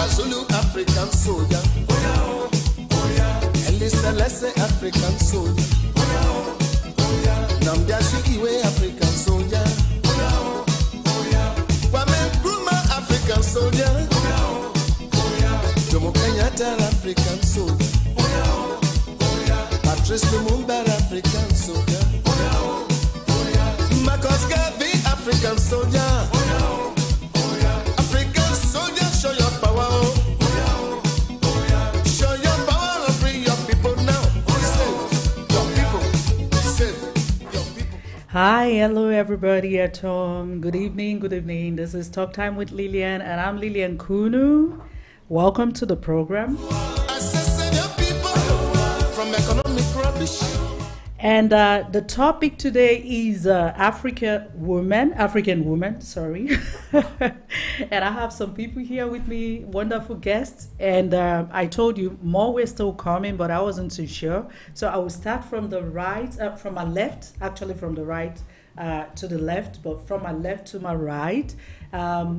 Zulu African soldier. Ellis Celeste African soldier. Namdiashi Iwe African soldier. Kwame Nkrumah African soldier. Jomo Kenyatta African soldier. Patrice Lumumba African soldier. Marcus Garvey African soldier. African soldier, show your power. Show your power and free your people now. Save your people. Save your people. Hi, hello everybody at home. Good evening, good evening. This is Talk Time with Lillian, and I'm Lillian Kunu. Welcome to the program. Save your people from economic rubbish. And the topic today is African woman, sorry. And I have some people here with me, wonderful guests. And I told you more were still coming, but I wasn't too sure. So I will start from the right, from my left, actually from the right to the left, but from my left to my right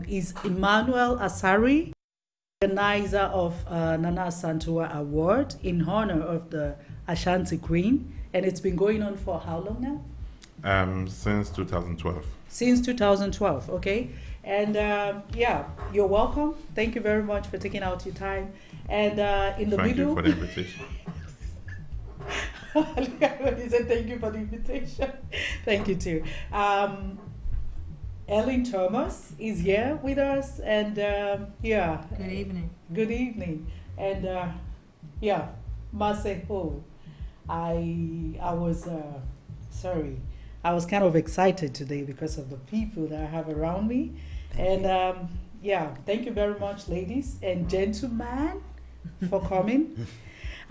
is Emmanuel Asari, organizer of Nana Santua Award in honor of the Ashanti Queen. And it's been going on for how long now? Since 2012. Since 2012, okay. And yeah, you're welcome. Thank you very much for taking out your time. And in the middle... Thank you for the invitation. He said thank you for the invitation. Thank you too. Ellen Thomas is here with us. And yeah. Good evening. Good evening. And yeah, Maseho. I was sorry. I was kind of excited today because of the people that I have around me. And yeah, thank you very much, ladies and gentlemen, for coming.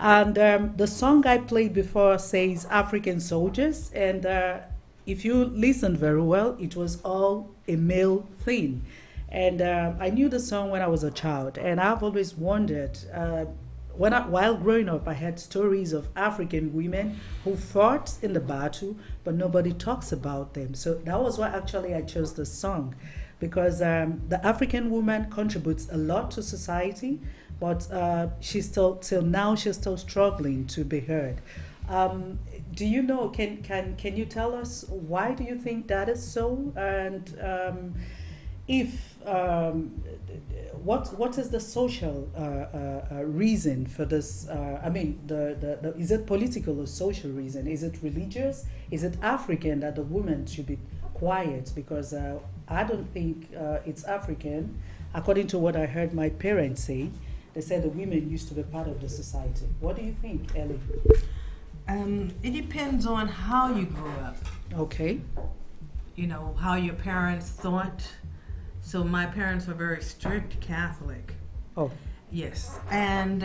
And the song I played before says African Soldiers. And if you listen very well, it was all a male thing. And I knew the song when I was a child. And I've always wondered... while growing up, I had stories of African women who fought in the battle, but nobody talks about them. So that was why actually I chose the song, because the African woman contributes a lot to society, but she's still, till now, she's still struggling to be heard. Do you know, can you tell us why do you think that is so? And if what is the social reason for this? I mean, is it political or social reason? Is it religious? Is it African that the woman should be quiet? Because I don't think it's African. According to what I heard my parents say, they said the women used to be part of the society. What do you think, Ellie? It depends on how you grew up. Okay. You know, how your parents thought. So my parents were very strict Catholic. Oh. Yes. And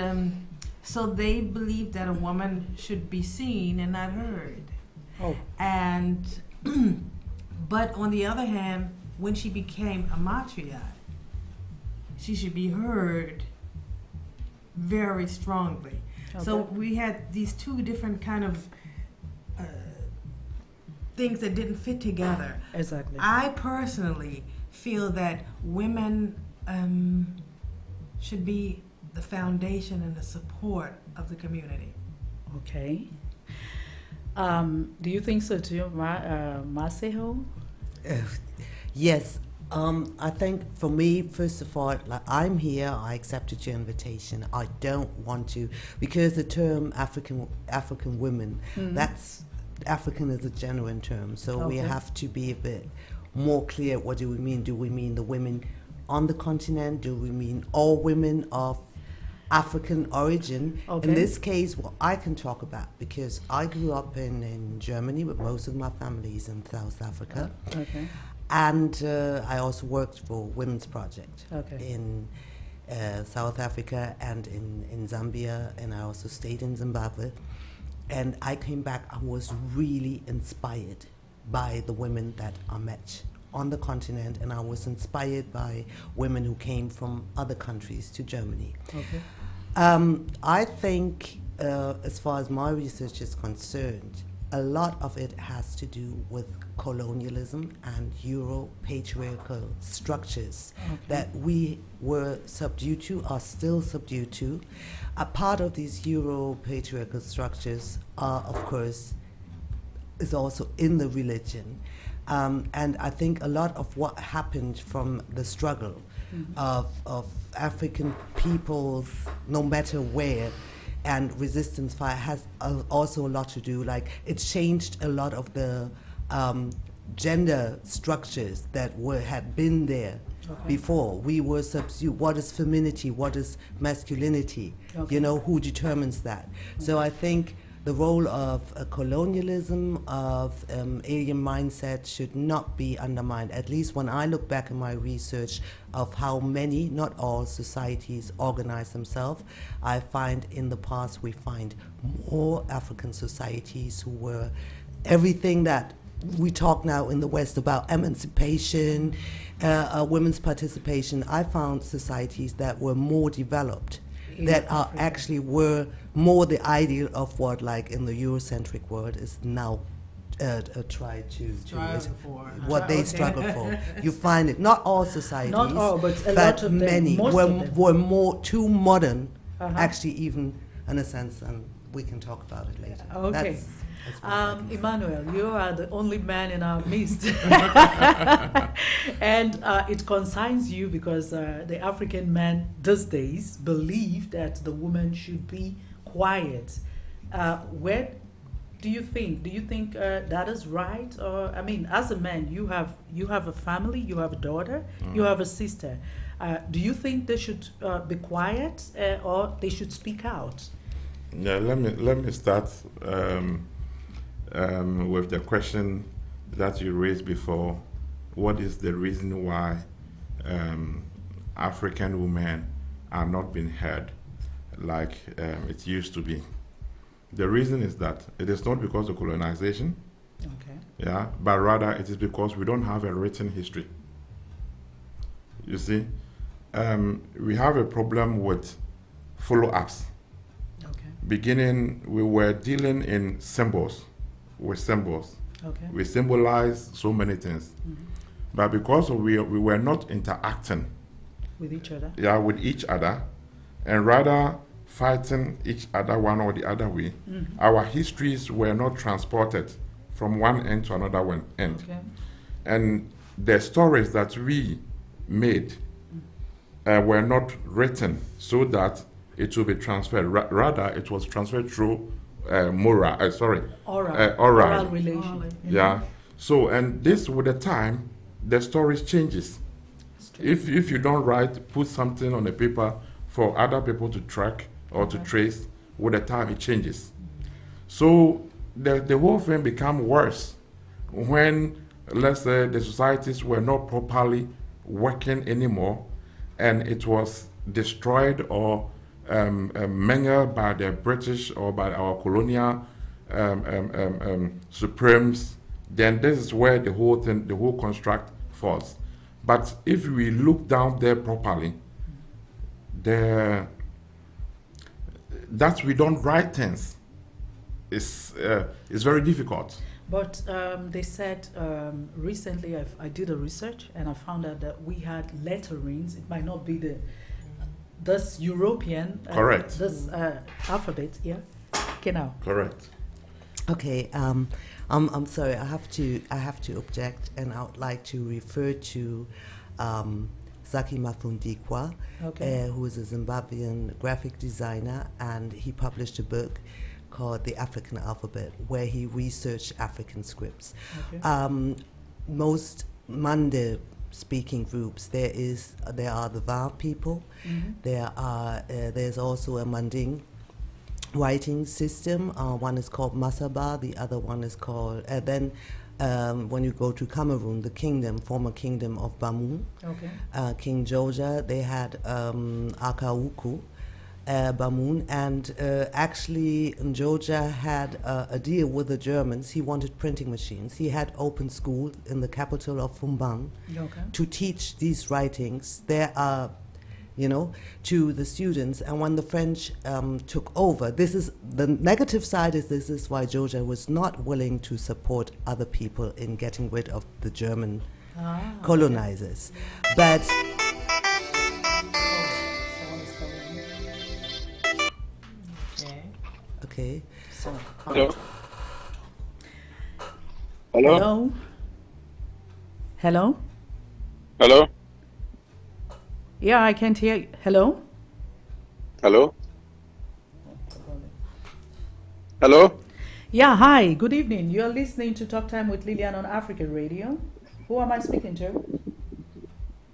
so they believed that a woman should be seen and not heard. Oh. And, but on the other hand, when she became a matriarch, she should be heard very strongly. Okay. So we had these two different kind of things that didn't fit together. Exactly. I personally feel that women should be the foundation and the support of the community. Okay. Do you think so too, Maseho? Yes. I think for me, first of all, like I'm here, I accepted your invitation. I don't want to, because the term African women, that's African is a genuine term, so we have to be a bit more clear. What do we mean? Do we mean the women on the continent? Do we mean all women of African origin? Okay. In this case, what I can talk about, because I grew up in Germany, but most of my family is in South Africa. Okay. And I also worked for Women's Project in South Africa and in Zambia, and I also stayed in Zimbabwe. And I came back, I was really inspired by the women that I met on the continent, and I was inspired by women who came from other countries to Germany. Okay. I think, as far as my research is concerned, a lot of it has to do with colonialism and Euro-patriarchal structures that we were subdued to, are still subdued to. A part of these Euro-patriarchal structures are, of course, is also in the religion. And I think a lot of what happened from the struggle of African peoples, no matter where, and resistance fight has also a lot to do. Like, it changed a lot of the gender structures that had been there before. We were subdued. What is femininity? What is masculinity? You know, who determines that? So I think the role of colonialism, of alien mindset should not be undermined. At least when I look back in my research of how many, not all, societies organize themselves, I find in the past we find more African societies who were everything that we talk now in the West about emancipation, women's participation. I found societies that were more developed, that are actually were more the ideal of what, like in the Eurocentric world, is now tried to what they struggle for. You find it, not all societies, not all, but a lot of them, many most of them. were more too modern, actually, even in a sense, and we can talk about it later. Okay. That's what I can say. Emmanuel, you are the only man in our midst. And it concerns you because the African man these days believe that the woman should be quiet. Where do you think? Do you think that is right? Or, I mean, as a man, you have a family, you have a daughter, you have a sister. Do you think they should be quiet or they should speak out? Yeah, let me start with the question that you raised before. What is the reason why African women are not being heard like it used to be? The reason is that it is not because of colonization, but rather it is because we don't have a written history. You see, we have a problem with follow-ups. Beginning, we were dealing in symbols, with symbols. We symbolize so many things. But because we were not interacting with each other, with each other, and rather fighting each other one or the other way, our histories were not transported from one end to another end. And the stories that we made were not written so that it will be transferred. Rather, it was transferred through oral relation. Yeah. So, and this, with the time, the stories changes. If you don't put something on the paper for other people to track or to trace, with the time it changes. So the whole thing became worse when, let's say, the societies were not properly working anymore, and it was destroyed or mangled by the British or by our colonial supremes. Then this is where the whole thing, the whole construct falls. But if we look down there properly, that we don't write things is very difficult. But they said recently, I did a research and I found out that we had letterings. It might not be this European, correct. This alphabet, Okay, now. Correct. Okay, I'm sorry. I have to object, and I would like to refer to Zaki Mafundikwa, who is a Zimbabwean graphic designer, and he published a book called The African Alphabet, where he researched African scripts. Most Mande speaking groups, there are the Va people, there's also a Manding writing system. One is called Masaba, the other one is called, when you go to Cameroon, the former kingdom of Bamun, King Georgia, they had Akauku, Bamun, and actually Georgia had a deal with the Germans. He wanted printing machines. He had open school in the capital of Fumbang to teach these writings. There are you know, to the students. And when the French took over, this is the negative side. This is why Georgia was not willing to support other people in getting rid of the German colonizers. But okay. So, Hello. hello. Hello. Hello. Yeah, I can't hear you. Hello. Hello. Hello. Yeah, hi. Good evening. You're listening to Talk Time with Lillian on African Radio. Who am I speaking to?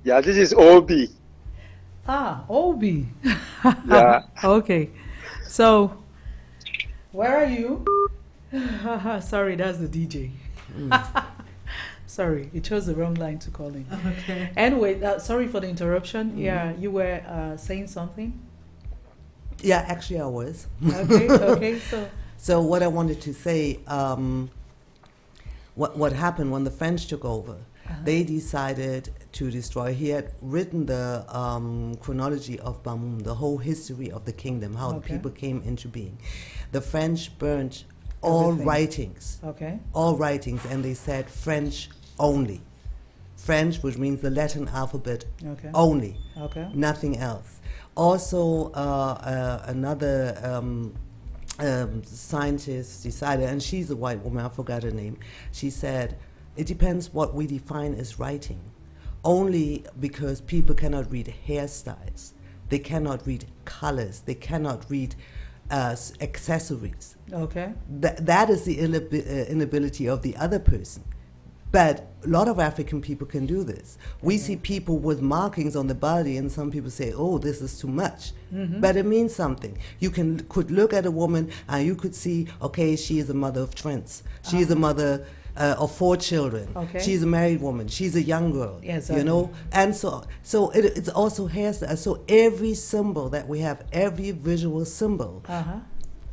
Yeah, this is Obi. Ah, Obi. Yeah. Okay. So, where are you? Sorry, that's the DJ. Sorry, it chose the wrong line to call in. Okay. Anyway, sorry for the interruption. Yeah, you were saying something? Yeah, actually I was. Okay, okay. So what I wanted to say, what happened when the French took over, they decided to destroy. He had written the chronology of Bamum, the whole history of the kingdom, how the people came into being. The French burnt all writings. Okay. All writings, and they said French only. French, which means the Latin alphabet only. Okay. Nothing else. Also, another scientist decided, and she's a white woman, I forgot her name, she said, it depends what we define as writing. Only because people cannot read hairstyles, they cannot read colors, they cannot read accessories. Okay. That is the inability of the other person. But a lot of African people can do this. We see people with markings on the body, and some people say, oh, this is too much. But it means something. You could look at a woman and you could see, okay, she is a mother of twins. She is a mother of 4 children. Okay. She's a married woman. She's a young girl. Yes, you know? And so it's also hairstyle. So every symbol that we have, every visual symbol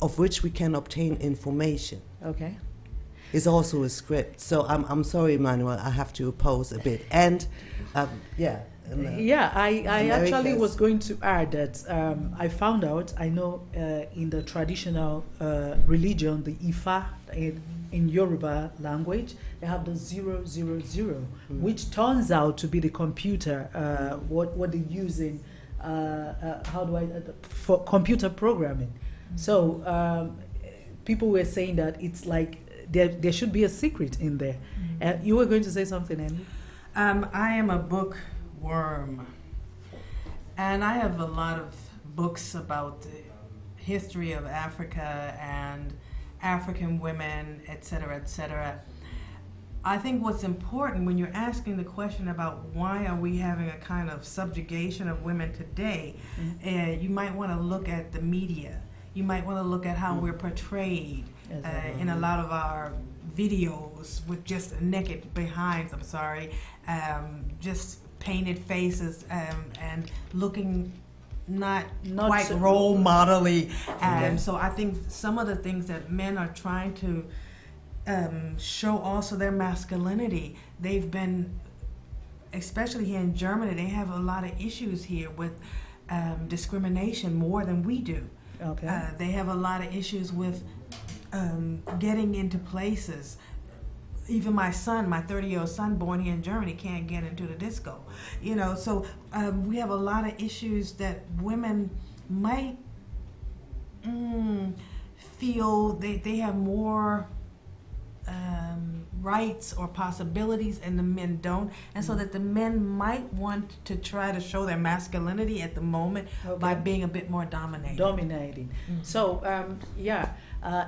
of which we can obtain information. Okay. Is also a script. So I'm sorry, Emmanuel, I have to oppose a bit. And I actually was going to add that I found out, I know in the traditional religion, the Ifa in Yoruba language, they have the 000, which turns out to be the computer, what they use in, for computer programming. So people were saying that it's like, there should be a secret in there. You were going to say something, Andy? I am a bookworm, and I have a lot of books about the history of Africa and African women, etc., etc. I think what's important when you're asking the question about why are we having a kind of subjugation of women today, you might want to look at the media. You might want to look at how we're portrayed in a lot of our videos with just naked behinds, just painted faces and looking not quite so role model-y. So I think some of the things that men are trying to show also their masculinity, they've been, especially here in Germany, they have a lot of issues here with discrimination more than we do. Okay. They have a lot of issues with getting into places. Even my son, my 30-year-old son born here in Germany, can't get into the disco. You know, so we have a lot of issues that women might feel they have more rights or possibilities and the men don't, and so that the men might want to try to show their masculinity at the moment by being a bit more dominating. So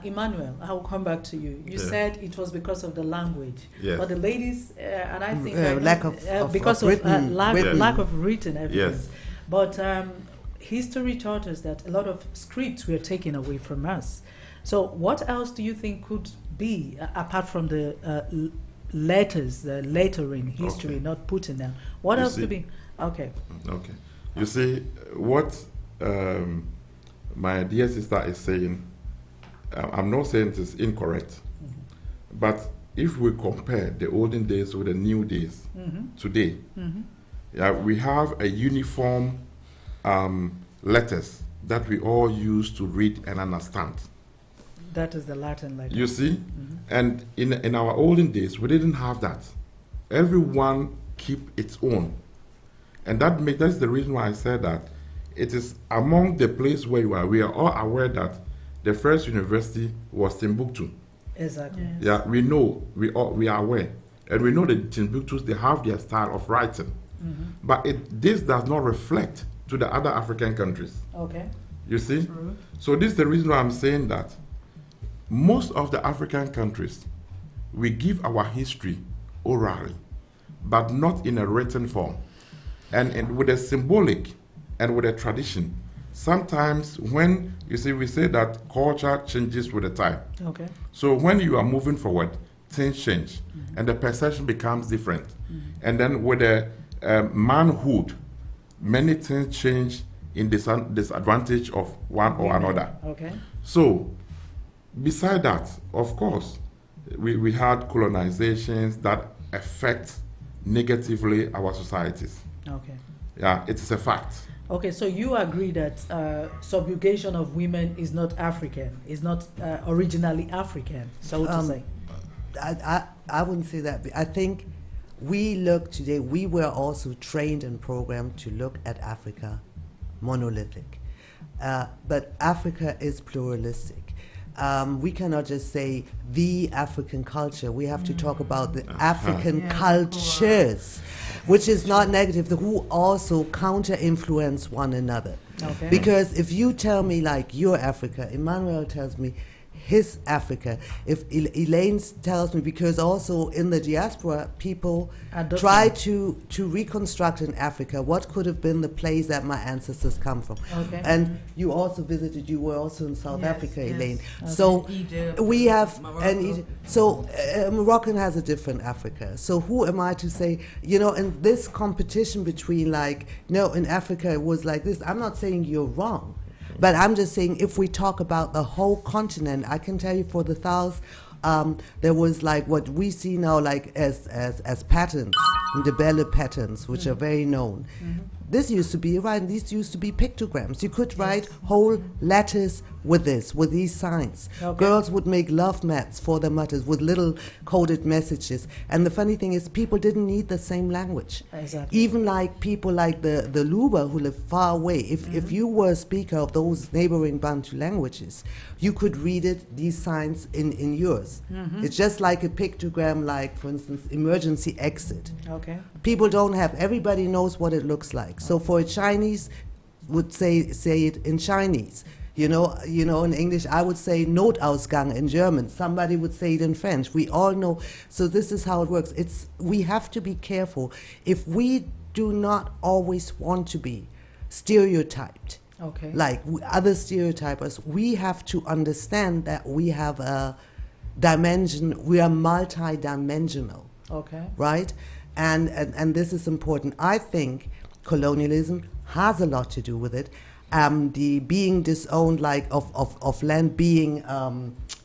Emmanuel, I'll come back to you. You said it was because of the language, but the ladies and I think lack of because of lack of written evidence. Yes. But history taught us that a lot of scripts were taken away from us. So what else do you think could be, apart from the letters, the lettering history not put in down? What else could be? Okay. You see, what my dear sister is saying, I'm not saying it is incorrect, but if we compare the olden days with the new days today, we have a uniform letters that we all use to read and understand. That is the Latin letter. You see? And in our olden days, we didn't have that. Everyone keep its own. And that's the reason why I said that it is among the place where you are. We are all aware that the first university was Timbuktu. Exactly. Yes. Yeah, we know, we are aware. And we know that Timbuktus, they have their style of writing. But this does not reflect to the other African countries. Okay. You see? True. So this is the reason why I'm saying that most of the African countries, we give our history orally, but not in a written form. And with a symbolic and with a tradition. Sometimes when, you see, we say that culture changes with the time. Okay. So when you are moving forward, things change, and the perception becomes different. And then with the manhood, many things change in disadvantage of one or another. Okay. So, beside that, of course, we had colonizations that affect negatively our societies. Okay. Yeah, it is a fact. Okay, so you agree that subjugation of women is not African, is not originally African, so to say. I wouldn't say that. I think we look today, we were also trained and programmed to look at Africa monolithic. But Africa is pluralistic. We cannot just say the African culture. We have to talk about the African Yeah, cultures, which is not negative, who also counter-influence one another. Okay. Because if you tell me like your Africa, Emmanuel tells me his Africa, if Elaine tells me, because also in the diaspora people Adoption. try to reconstruct in Africa what could have been the place that my ancestors come from. Okay. And you also visited, you were also in South Yes, Africa, yes. Elaine. Okay. So Egypt, we have, Morocco. Moroccan has a different Africa. So who am I to say, in this competition between in Africa it was like this, I'm not saying you're wrong. But I'm just saying, if we talk about the whole continent, I can tell you for the South, there was like what we see now like as patterns, Ndebele patterns, which are very known. This used to be, these used to be pictograms. You could write whole letters with these signs. Okay. Girls would make love mats for their mothers with little coded messages. And the funny thing is, people didn't need the same language. Exactly. Even like people like the Luba who live far away, if you were a speaker of those neighboring Bantu languages, you could read these signs in yours. It's just like a pictogram, like for instance, emergency exit. Okay. People don't have, everybody knows what it looks like. So for a Chinese, would say it in Chinese. In English, I would say Notausgang in German. Somebody would say it in French. We all know. So this is how it works. We have to be careful. If we do not always want to be stereotyped, Okay. like other stereotypers, we have to understand that we have a dimension. We are multi-dimensional. Okay. Right? And this is important. I think colonialism has a lot to do with it. The being disowned, of land being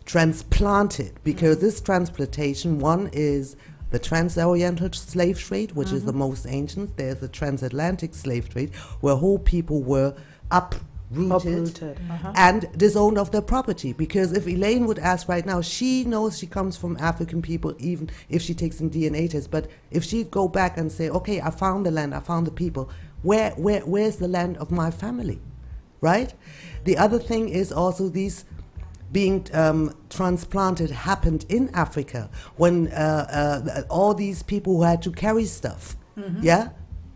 transplanted, because this transplantation, one is the trans-oriental slave trade, which is the most ancient. There's the transatlantic slave trade, where whole people were uprooted. And disowned of their property. Because if Elaine would ask right now, she knows she comes from African people, even if she takes in DNA tests. But if she'd go back and say, okay, I found the land, I found the people, where's the land of my family, right? The other thing is also these being transplanted happened in Africa when all these people who had to carry stuff,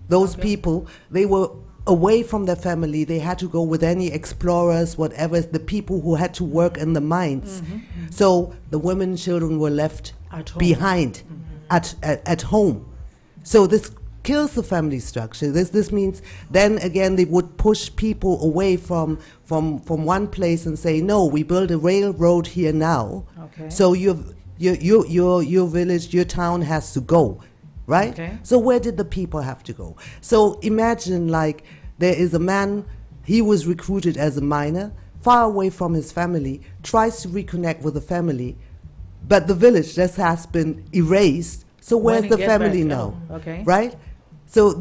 those people, they were away from their family. They had to go with any explorers, whatever, the people who had to work in the mines. So the women and children were left At home. behind at home. So this kills the family structure. This means then again they would push people away from one place and say, no, we build a railroad here now. Okay. So your village, your town has to go. Right? Okay. So where did the people have to go? So imagine like there is a man, he was recruited as a miner, far away from his family, tries to reconnect with the family, but the village just has been erased. So When where's he the get family back, now? okay. Right? So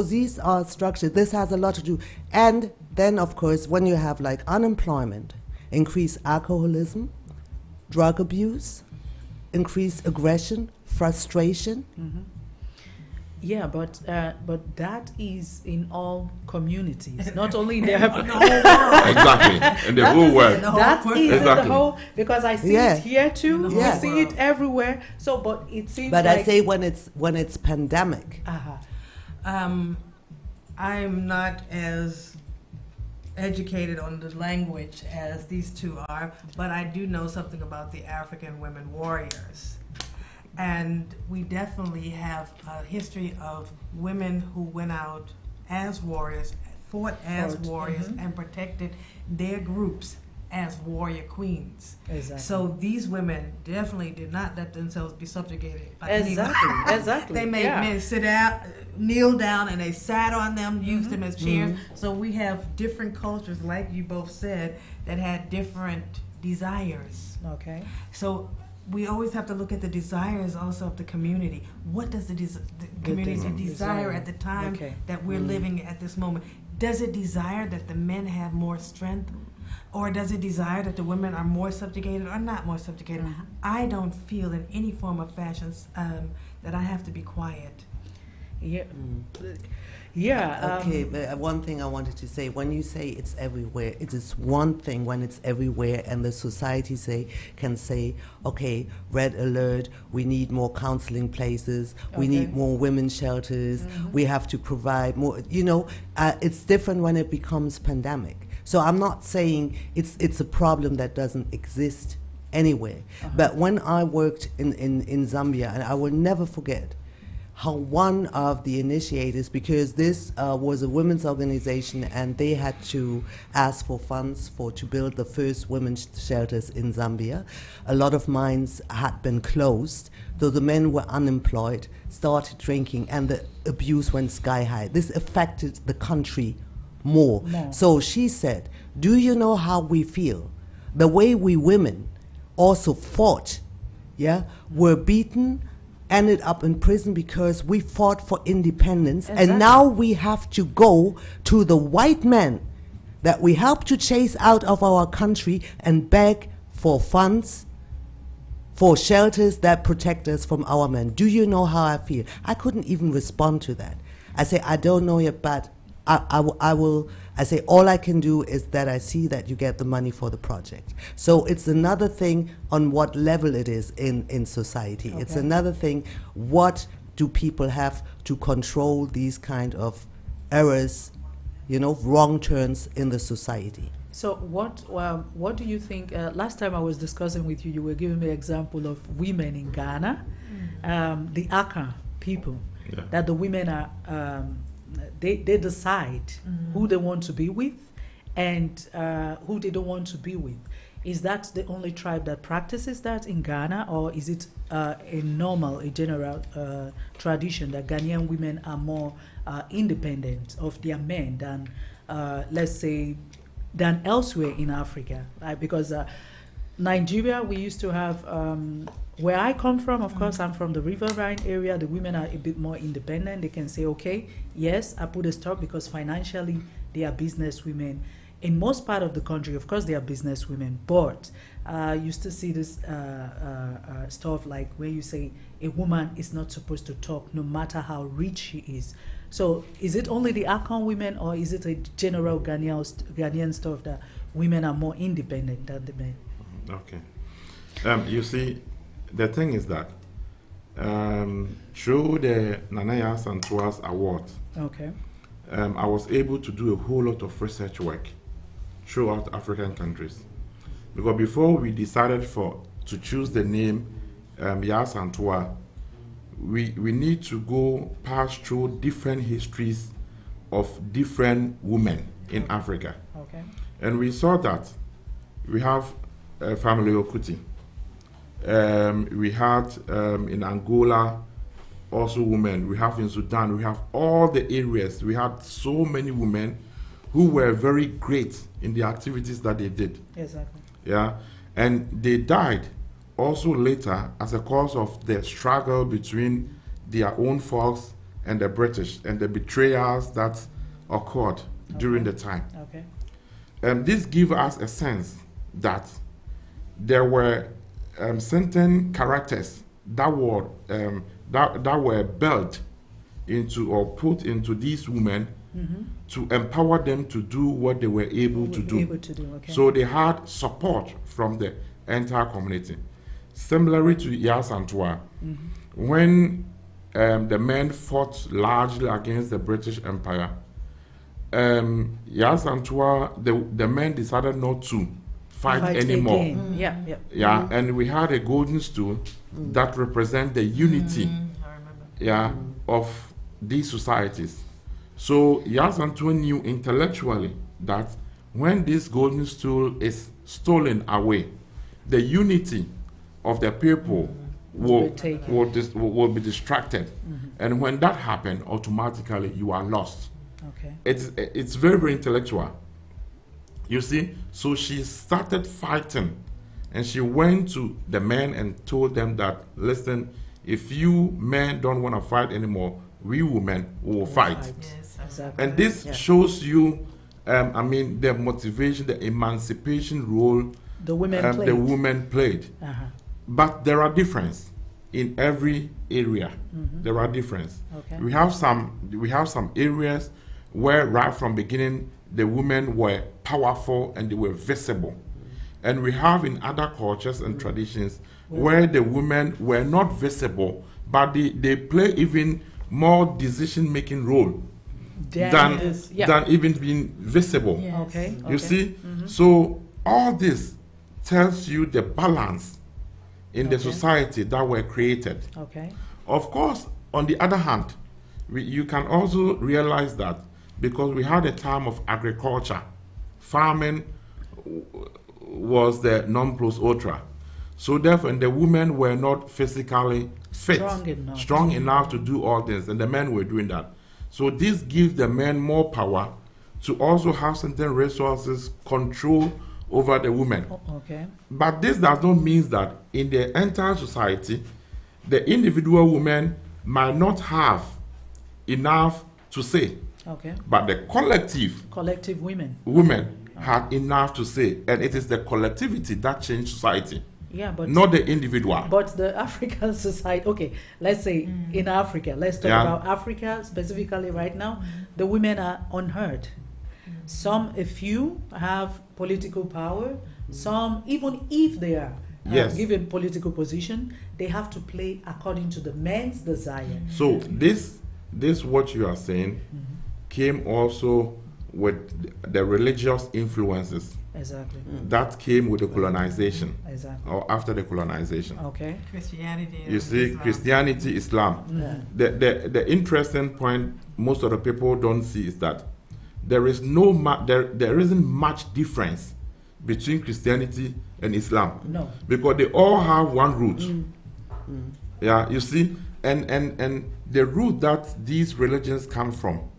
these are structures. This has a lot to do. And then, of course, when you have like unemployment, increased alcoholism, drug abuse, increased aggression, frustration. Yeah, but that is in all communities, not only in the Exactly. In the whole world. That is in the Exactly. whole, because I see Yeah. it here too. Yeah. We see it everywhere. So, but it seems But like I say when it's pandemic. I'm not as educated on the language as these two are, but I do know something about the African women warriors. And we definitely have a history of women who went out as warriors, fought as warriors, and protected their groups as warrior queens. Exactly. So these women definitely did not let themselves be subjugated by Exactly. anyone. Exactly. They made Yeah. men sit down, kneel down, and they sat on them, used them as chairs. So we have different cultures, like you both said, that had different desires. Okay. So we always have to look at the desires also of the community. What does the community desire at the time that we're living at this moment? Does it desire that the men have more strength? Or does it desire that the women are more subjugated or not more subjugated? I don't feel in any form of fashion that I have to be quiet. Yeah. Yeah. Okay, but one thing I wanted to say, when you say it's everywhere, it is one thing when it's everywhere and the society can say, okay, red alert, we need more counseling places, we need more women's shelters, we have to provide more, it's different when it becomes pandemic. So I'm not saying it's a problem that doesn't exist anywhere. But when I worked in Zambia, and I will never forget how one of the initiators, because this was a women's organization and they had to ask for funds to build the first women's shelters in Zambia. A lot of mines had been closed, so the men were unemployed, started drinking, and the abuse went sky high. This affected the country more. So she said, do you know how we feel? The way we women also fought, were beaten, ended up in prison because we fought for independence. And now we have to go to the white men that we helped to chase out of our country and beg for funds, for shelters that protect us from our men. Do you know how I feel? I couldn't even respond to that. I say, I don't know yet, but I say, all I can do is that I see that you get the money for the project. So it's another thing on what level it is in society. Okay. It's another thing, what do people have to control these kind of errors, wrong turns in the society. So what do you think, last time I was discussing with you, you were giving me an example of women in Ghana, the Aka people, that the women are, they decide who they want to be with and who they don't want to be with. Is that the only tribe that practices that in Ghana, or is it a general tradition that Ghanaian women are more independent of their men than, let's say, than elsewhere in Africa? Because Nigeria, we used to have, where I come from, of course, I'm from the Riverine area, the women are a bit more independent. They can say, okay, yes, I put a stop because financially they are business women. In most part of the country, of course, they are business women, but you still see this stuff like where you say a woman is not supposed to talk no matter how rich she is. So is it only the Akan women, or is it a general Ghanaian stuff that women are more independent than the men? Okay. You see, the thing is that through the Nanaya Santua's award, I was able to do a whole lot of research work throughout African countries. Because before we decided to choose the name Santua, we need to go past through different histories of different women in Africa. And we saw that we have family Okuti. We had in Angola also women. We have in Sudan. We have all the areas. We had so many women who were very great in the activities that they did. Exactly. Yeah, and they died also later as a cause of the struggle between their own folks and the British and the betrayals that occurred during the time. Okay. This gives us a sense that there were certain characters that were that were built into or put into these women to empower them to do what they were able to do. Okay. So they had support from the entire community. Similarly to Yas Antoine, when the men fought largely against the British Empire, Yas Antoine, the men decided not to fight anymore. Again. Yeah. Yeah, and we had a golden stool that represent the unity of these societies. So Yas Antoine knew intellectually that when this golden stool is stolen away, the unity of the people will be distracted. And when that happens, automatically you are lost. Okay. It's very, very intellectual. You see, so she started fighting, and she went to the men and told them that, listen, if you men don't want to fight anymore, we women will fight. Yes, exactly. And this shows you, the motivation, the emancipation role the women played. But there are differences in every area. There are differences. Okay. We have some areas where right from beginning the women were powerful and they were visible. And we have in other cultures and traditions where the women were not visible, but they play even more decision-making role than even being visible. Yes. Okay. You see? So all this tells you the balance in the society that were created. Okay. Of course, on the other hand, you can also realize that because we had a time of agriculture, farming was the non plus ultra. So therefore, the women were not physically fit, strong enough to do all this, and the men were doing that. So this gives the men more power to also have certain resources, control over the women. Okay. But this does not mean that in the entire society, the individual women might not have enough to say. Okay. But the collective women had enough to say, and it is the collectivity that changed society. Yeah, but not the individual. But the African society, okay, let's say in Africa, let's talk about Africa specifically right now, the women are unheard. A few have political power, some, even if they are given political position, they have to play according to the men's desire. So this what you are saying came also with the religious influences. Exactly. That came with the colonization. Exactly. Or after the colonization. Okay. Christianity. You see, Islam. Christianity, Islam. The interesting point most of the people don't see is that there is there isn't much difference between Christianity and Islam. No. Because they all have one root. Yeah, you see, and the root that these religions come from,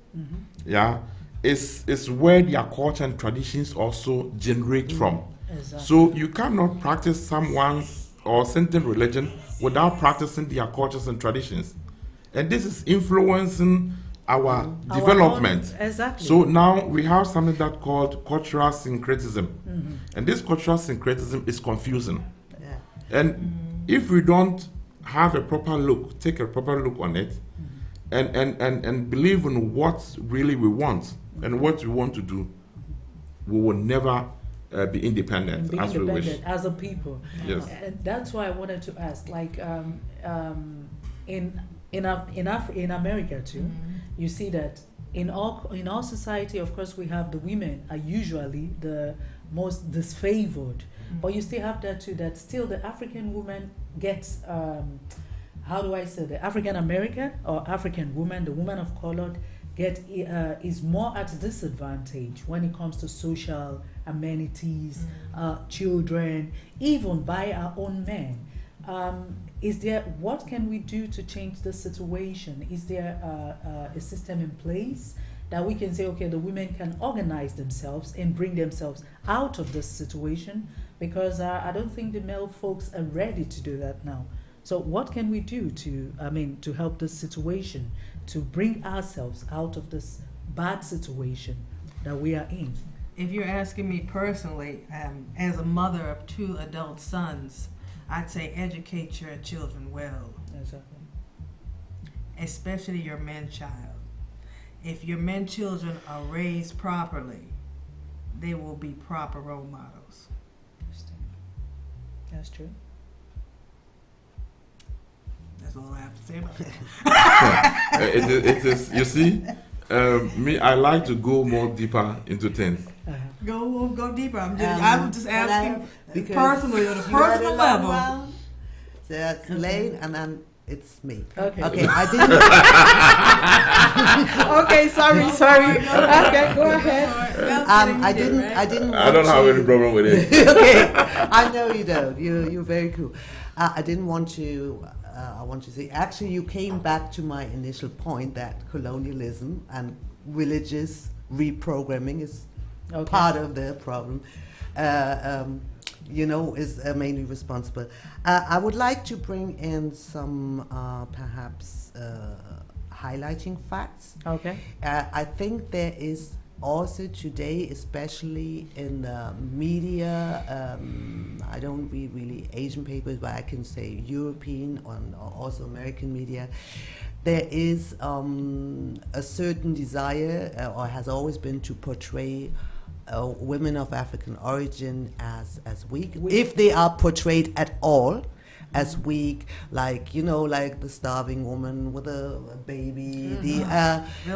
is where their culture and traditions also generate from. Exactly. So you cannot practice someone's or certain religion without practicing their cultures and traditions. And this is influencing our development. Exactly. So now we have something that's called cultural syncretism. And this cultural syncretism is confusing. And if we don't have take a proper look on it, and believe in what really we want and what we want to do, we will never be independent as we wish. As a people. Yes. And that's why I wanted to ask, like in America too, you see that in our society, of course, we have the women are usually the most disfavored, but you still have that too. That still the African woman gets. How do I say, the African American or African woman, the woman of color, is more at a disadvantage when it comes to social amenities, children, even by our own men. What can we do to change the situation? Is there a system in place that we can say, okay, the women can organize themselves and bring themselves out of this situation? Because I don't think the male folks are ready to do that now. So what can we do to help this situation, to bring ourselves out of this bad situation that we are in? If you're asking me personally, as a mother of 2 adult sons, I'd say educate your children well. Exactly. Especially your men child. If your men children are raised properly, they will be proper role models. That's true. That's all I have to say about it. It is, you see, me, I like to go more deeper into things. Go deeper. I'm just asking because personally, on a you had personal long level. round. So that's Lane, and then it's me. Okay. Okay, I didn't. Okay, sorry. Okay, go ahead. I didn't. I don't have any problem with it. Okay, I know you don't. You're very cool. I didn't want to. I want to say, actually, you came back to my initial point that colonialism and religious reprogramming is part of the problem. Is mainly responsible. I would like to bring in some perhaps highlighting facts. Okay. I think there is also today, especially in the media, I don't read really Asian papers, but I can say European or also American media, there is a certain desire, or has always been, to portray women of African origin as weak, if they are portrayed at all as weak, like the starving woman with a baby.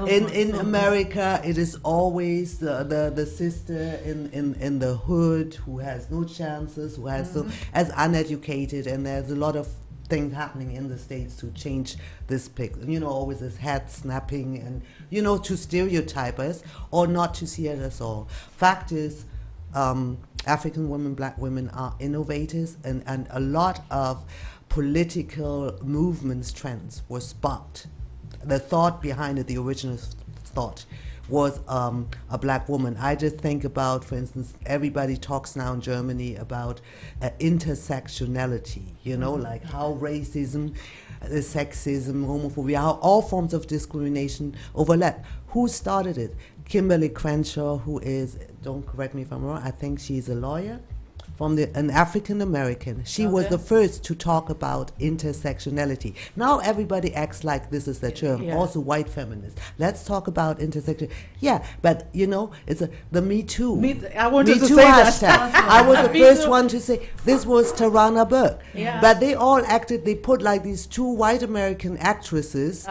In America, it is always the sister in the hood who has no chances, who has as uneducated, and there's a lot of things happening in the States to change this picture. Always this head snapping and, to stereotype us or not to see it at all. Fact is, African women, black women are innovators, and a lot of political movements, trends were sparked. The thought behind it, the original thought, was a black woman. I just think about, for instance, everybody talks now in Germany about intersectionality, like how racism, sexism, homophobia, how all forms of discrimination overlap. Who started it? Kimberly Crenshaw, who is, don't correct me if I'm wrong, I think she's a lawyer, an African American. She was the first to talk about intersectionality. Now everybody acts like this is the term. Yeah. Also white feminists. Let's talk about intersection. Yeah, but it's the Me Too. I wanted Me to Too say hashtag. that. I was the Me first Too. one to say this was Tarana Burke. Yeah. But they all acted. They put like these 2 white American actresses.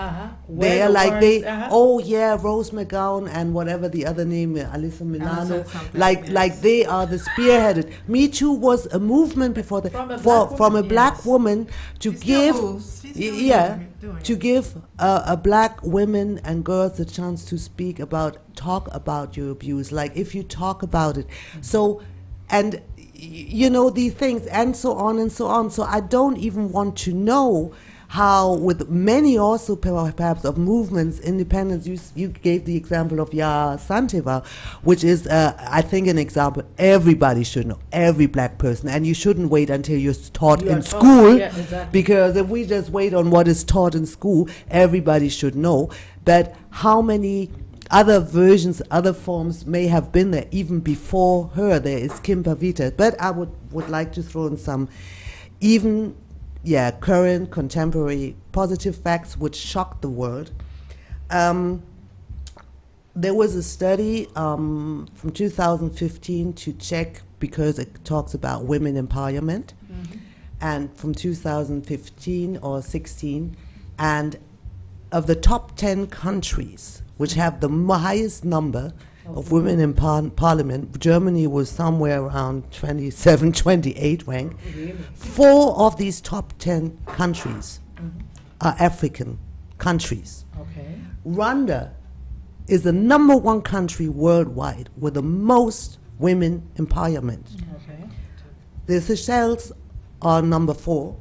Where Like the they, words, Rose McGowan and whatever the other name, Alyssa Milano, something, like they are the spearheaded. Me Too was a movement before from a black woman to give black women and girls the chance to talk about your abuse. Like if you talk about it, so and these things and so on and so on. So I don't even want to know how, with many also perhaps of movements, independence, you gave the example of Ya Santeva, which is, I think, an example everybody should know, every black person, and you shouldn't wait until you're taught in school, because if we just wait on what is taught in school, everybody should know. But how many other versions, other forms may have been there even before her? There is Kim Pavita, but I would like to throw in some even current, contemporary, positive facts which shocked the world. There was a study from 2015 to check, because it talks about women empowerment, and from 2015 or 16, and of the top 10 countries which have the highest number of women in parliament, Germany was somewhere around 27, 28 rank. 4 of these top 10 countries are African countries. Okay. Rwanda is the number 1 country worldwide with the most women empowerment. Okay. The Seychelles are number 4.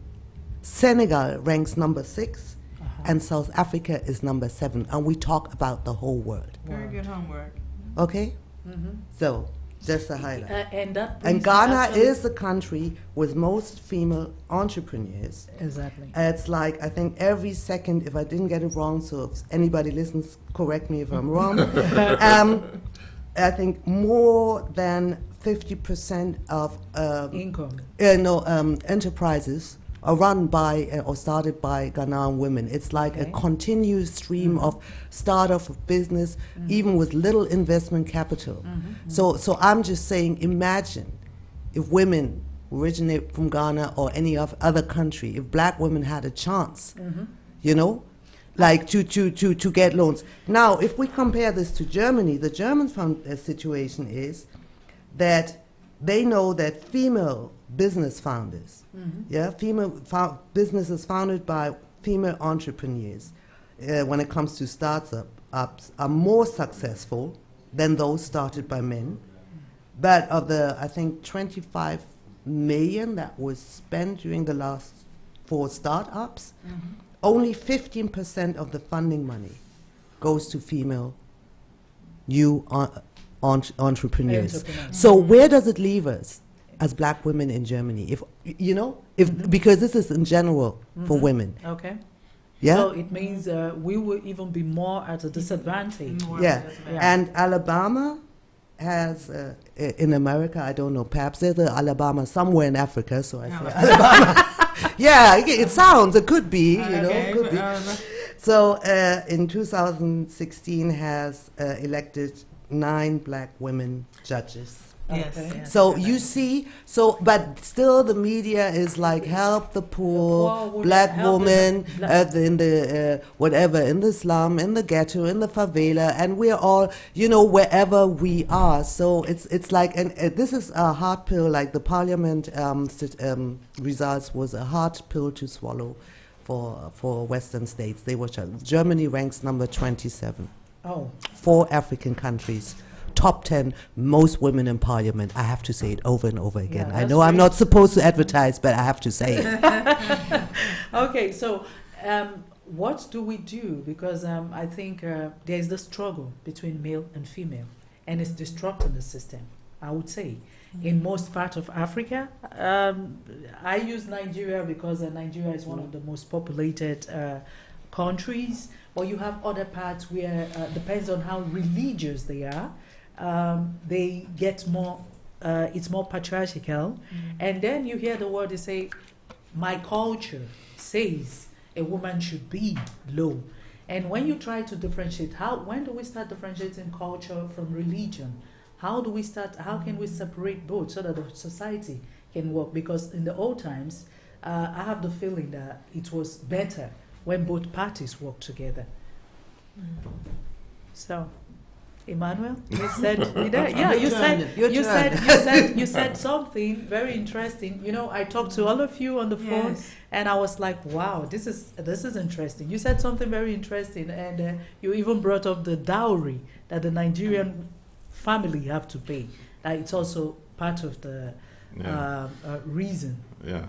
Senegal ranks number 6. And South Africa is number 7. And we talk about the whole world. Very good homework. Okay? So, Just a highlight. And that And brings Ghana actually- is the country with most female entrepreneurs. exactly. It's like, I think every second, if I didn't get it wrong, so if anybody listens, correct me if I'm wrong. I think more than 50% of Income. enterprises are run by or started by Ghanaian women. It's like Okay. a continuous stream of startup of business, even with little investment capital. So I'm just saying, imagine if women originate from Ghana or any other country, if black women had a chance, you know, like to get loans. Now, if we compare this to Germany, the German situation is that they know that female business founders, businesses founded by female entrepreneurs, when it comes to startups, are more successful than those started by men. But of the, I think, 25 million that was spent during the last 4 startups, only 15% of the funding money goes to female new entrepreneurs. So where does it leave us as black women in Germany? If you know, because this is in general for women. Okay. Yeah. So it means we will even be more at a disadvantage. Yeah. And Alabama has in America, I don't know, perhaps there's an Alabama somewhere in Africa, so I say Alabama. Yeah, it could be, it could be. So in 2016 has elected 9 black women judges. Yes. Okay. yes. So you see, but still the media is like, help the poor, poor woman, black help woman the in the whatever, in the slum, in the ghetto, in the favela, and we're all, wherever we are. So it's like, and this is a hard pill. Like the parliament results was a hard pill to swallow for Western states. Germany ranks number 27. Oh. 4 African countries. Top 10 most women in parliament. I have to say it over and over again. Yeah, I that's know I'm great. not supposed to advertise, but I have to say it. Okay, so what do we do? Because I think there is the struggle between male and female, and it's disrupting the system, I would say. In most parts of Africa, I use Nigeria because Nigeria is one of the most populated countries, or you have other parts where, depends on how religious they are, they get more, it's more patriarchal. And then you hear the word, they say, my culture says a woman should be low. And when you try to differentiate, when do we start differentiating culture from religion? How can we separate both so that the society can work? Because in the old times, I have the feeling that it was better when both parties worked together. So, Emmanuel, you said, you said something very interesting. I talked to all of you on the phone, and I was like, wow, this is interesting. You said something very interesting, and you even brought up the dowry that the Nigerian family have to pay. It's also part of the reason. Yeah.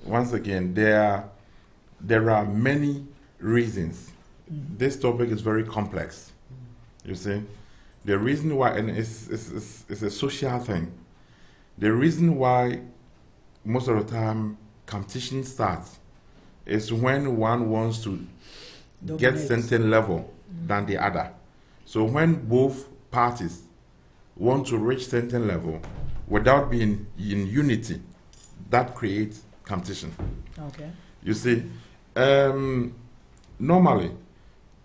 Once again, there are many reasons. This topic is very complex. You see, the reason why, and it's a social thing. The reason why most of the time competition starts is when one wants to get certain level than the other. So when both parties want to reach certain level without being in unity, that creates competition. Okay. You see, normally,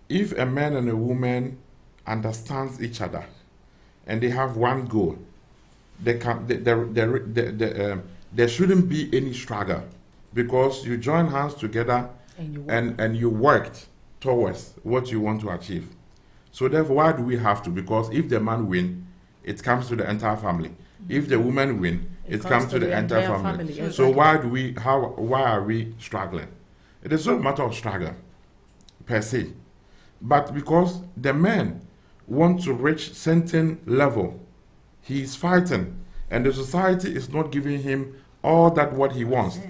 if a man and a woman understands each other and they have one goal, there shouldn't be any struggle, because you join hands together and you worked towards what you want to achieve. So therefore, why do we have to? Because if the man win, it comes to the entire family. If the woman win, it comes to the entire family. Exactly. So why are we struggling? It is not a matter of struggle per se, but because the man wants to reach certain level, he is fighting, and the society is not giving him all that what he wants.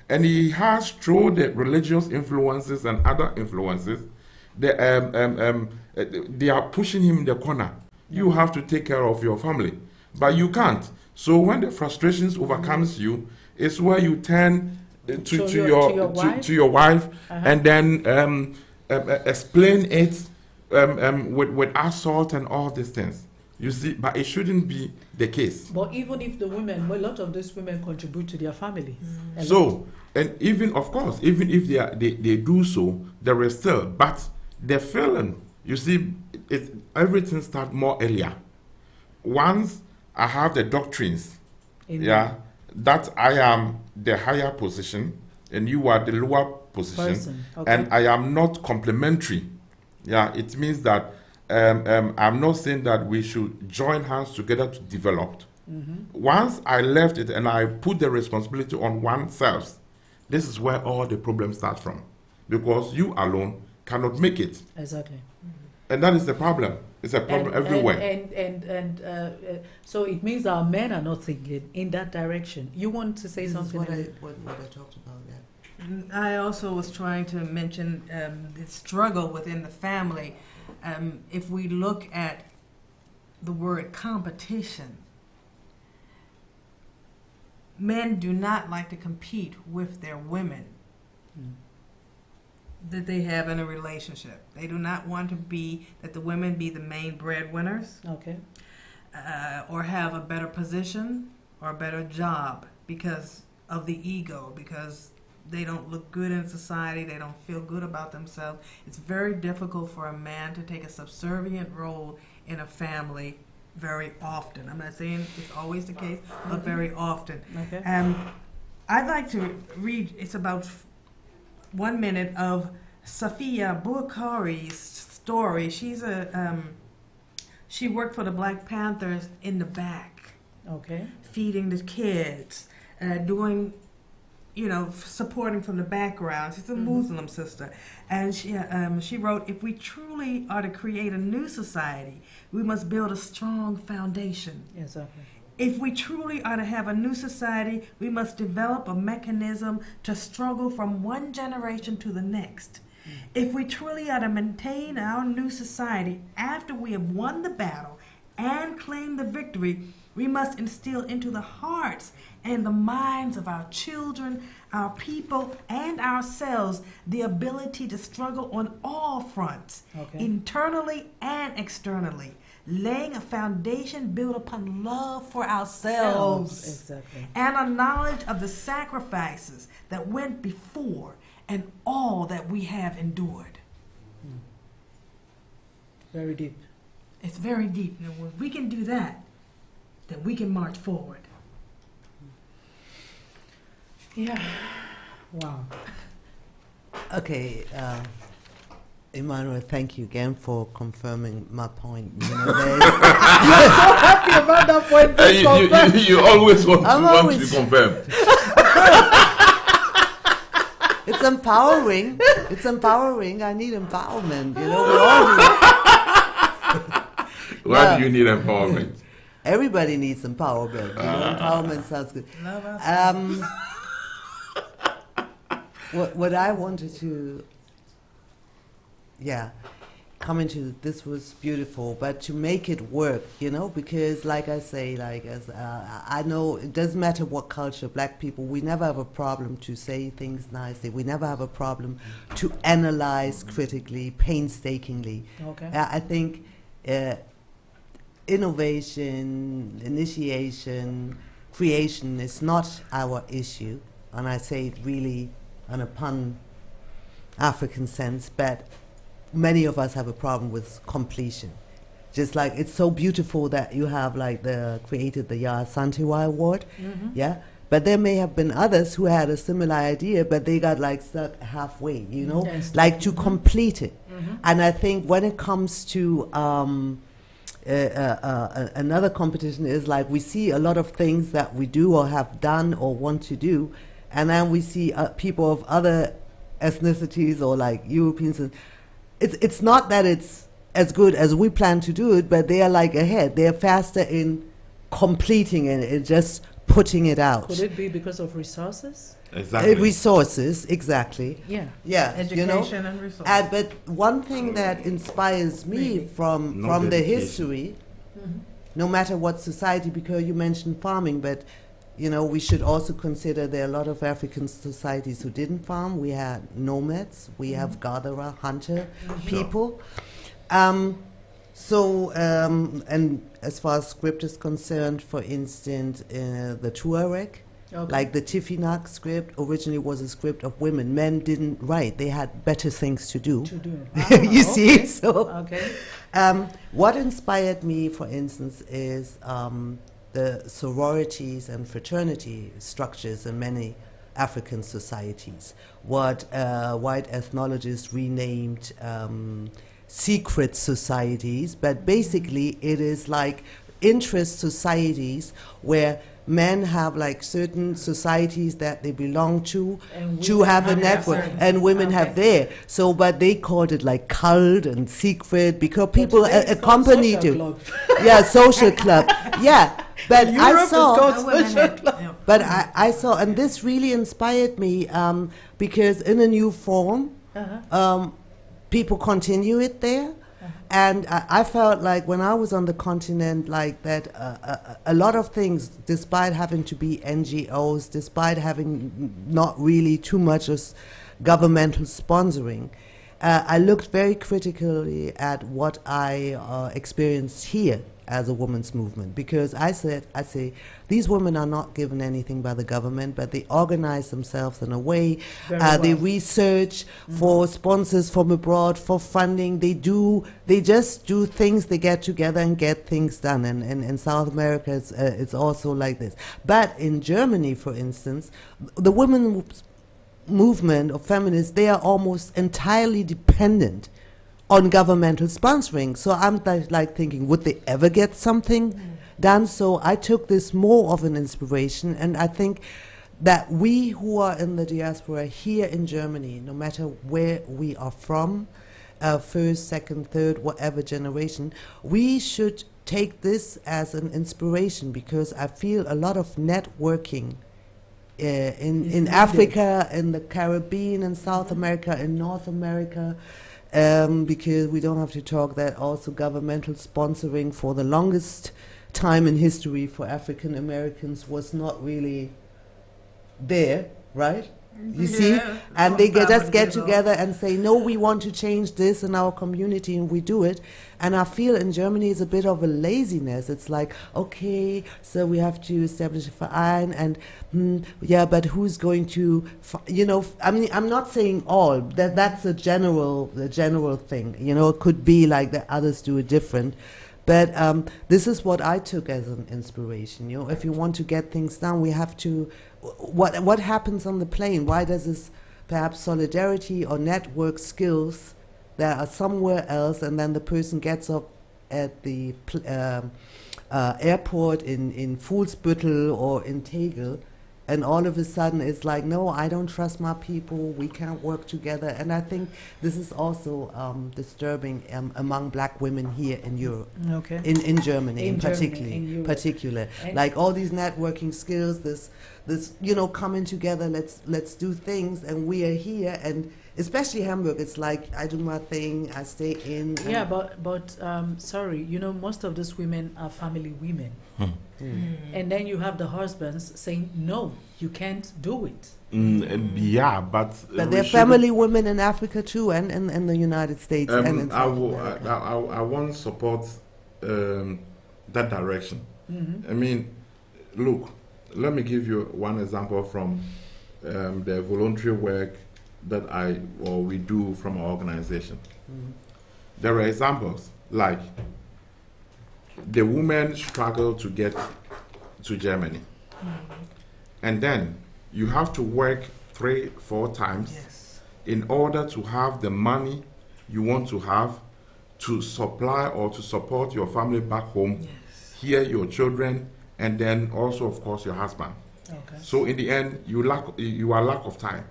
And he has, through the religious influences and other influences, they are pushing him in the corner. You have to take care of your family, but you can't. So when the frustrations overcomes you, it's where you turn to your wife, and then explain it with assault and all these things. You see, but it shouldn't be the case. But even if the women, a lot of these women contribute to their families. So, and even, of course, even if they do so, there is still, but the feeling, you see, everything starts more earlier. Once I have the doctrines, that I am the higher position and you are the lower position, and I am not complementary. Yeah, it means that I'm not saying that we should join hands together to develop. Once I left it and I put the responsibility on oneself, this is where all the problems start from, because you alone cannot make it. Exactly. And that is the problem. It's a problem everywhere. So it means our men are not thinking in that direction. You want to say something? What I talked about. Yeah. I also was trying to mention the struggle within the family. If we look at the word competition, men do not like to compete with their women that they have in a relationship. They do not want to be, that the women be the main breadwinners, or have a better position or a better job because of the ego, because they don't look good in society, they don't feel good about themselves. It's very difficult for a man to take a subservient role in a family very often. I'm not saying it's always the case, but very often. I'd like to read, it's about 1 minute of Safia Bukhari's story. She's she worked for the Black Panthers in the back, feeding the kids, doing, supporting from the background. She's a Muslim sister, and she wrote, "If we truly are to create a new society, we must build a strong foundation. Exactly. If we truly are to have a new society, we must develop a mechanism to struggle from one generation to the next. If we truly are to maintain our new society after we have won the battle and claim the victory, we must instill into the hearts and the minds of our children, our people, and ourselves the ability to struggle on all fronts, internally and externally, laying a foundation built upon love for ourselves and a knowledge of the sacrifices that went before and all that we have endured." Very deep. It's very deep. And when we can do that, then we can march forward. Yeah. Wow. Okay, Emmanuel, thank you again for confirming my point. You're so happy about that point. You always want to be confirmed. It's empowering. It's empowering. I need empowerment. We all need. Why do you need empowerment? Everybody needs empowerment. Empowerment sounds good. What I wanted to, come into this was beautiful, but to make it work, because like I say, I know it doesn't matter what culture, Black people, we never have a problem to say things nicely. We never have a problem to analyze critically, painstakingly. I think innovation, initiation, creation is not our issue, and I say it really in a pan-African sense, but many of us have a problem with completion. Just like it's so beautiful that you have created the Yaya Santiwa Award, but there may have been others who had a similar idea, but they got stuck halfway, to complete it. And I think when it comes to another competition is we see a lot of things that we do or have done or want to do, and then we see people of other ethnicities or Europeans. It's not that it's as good as we plan to do it, but they are ahead. They're faster in completing it and just putting it out. Could it be because of resources? Exactly. Resources, exactly. Yeah. Education and resources. But one thing that inspires me from the history no matter what society, because you mentioned farming, but you know, we should also consider there are a lot of African societies who didn't farm. We had nomads, we have gatherer, hunter people. And as far as script is concerned, for instance, the Tuareg, like the Tifinagh script originally was a script of women. Men didn't write; they had better things to do. You see, so what inspired me, for instance, is the sororities and fraternity structures in many African societies. What white ethnologists renamed secret societies, but basically it is like interest societies where men have like certain societies that they belong to have a network, and women have their. So, but they called it like cult and secret because people accompany to. Social club. Yeah, but I saw. But I saw, and this really inspired me because in a new form, people continue it there. And I felt like when I was on the continent, like that a lot of things, despite having to be NGOs, despite having not really too much as governmental sponsoring, I looked very critically at what I experienced here as a women's movement, because I say these women are not given anything by the government, but they organize themselves in a way. They research for sponsors from abroad, for funding. They just do things. They get together and get things done. And in South America, it's also like this. But in Germany, for instance, the women movement of feminists, they are almost entirely dependent on governmental sponsoring. So I'm like thinking, would they ever get something done? So I took this more of an inspiration, and I think that we who are in the diaspora here in Germany, no matter where we are from, first, second, third, whatever generation, we should take this as an inspiration, because I feel a lot of networking in Africa, in the Caribbean, in South America, in North America, because we don't have to talk that also governmental sponsoring for the longest time in history for African Americans was not really there, right? You see? And they just get together and say, no, we want to change this in our community, and we do it. And I feel in Germany is a bit of a laziness. It's like, okay, so we have to establish a Verein, and but who's going to, I mean, I'm not saying all, that's a general thing. It could be like that others do it different. But this is what I took as an inspiration. If you want to get things done, we have to. What happens on the plane? Why does this perhaps solidarity or network skills that are somewhere else, and then the person gets up at the airport in Fuhlsbüttel or in Tegel, and all of a sudden it's like, no, I don't trust my people, we can't work together. And I think this is also disturbing among black women here in Europe, in Germany in particular. Like all these networking skills, this coming together, let's do things, and we are here, and especially Hamburg, it's like I do my thing, I stay in. Yeah, but sorry, most of these women are family women. And then you have the husbands saying, no, you can't do it. But they're family women in Africa too, and in the United States. And in I want to support that direction. I mean, look, let me give you one example from the voluntary work that we do from our organization. There are examples like the women struggle to get to Germany, and then you have to work 3-4 times in order to have the money you want to have to supply or to support your family back home, here your children, and then also of course your husband. So in the end you are lack of time.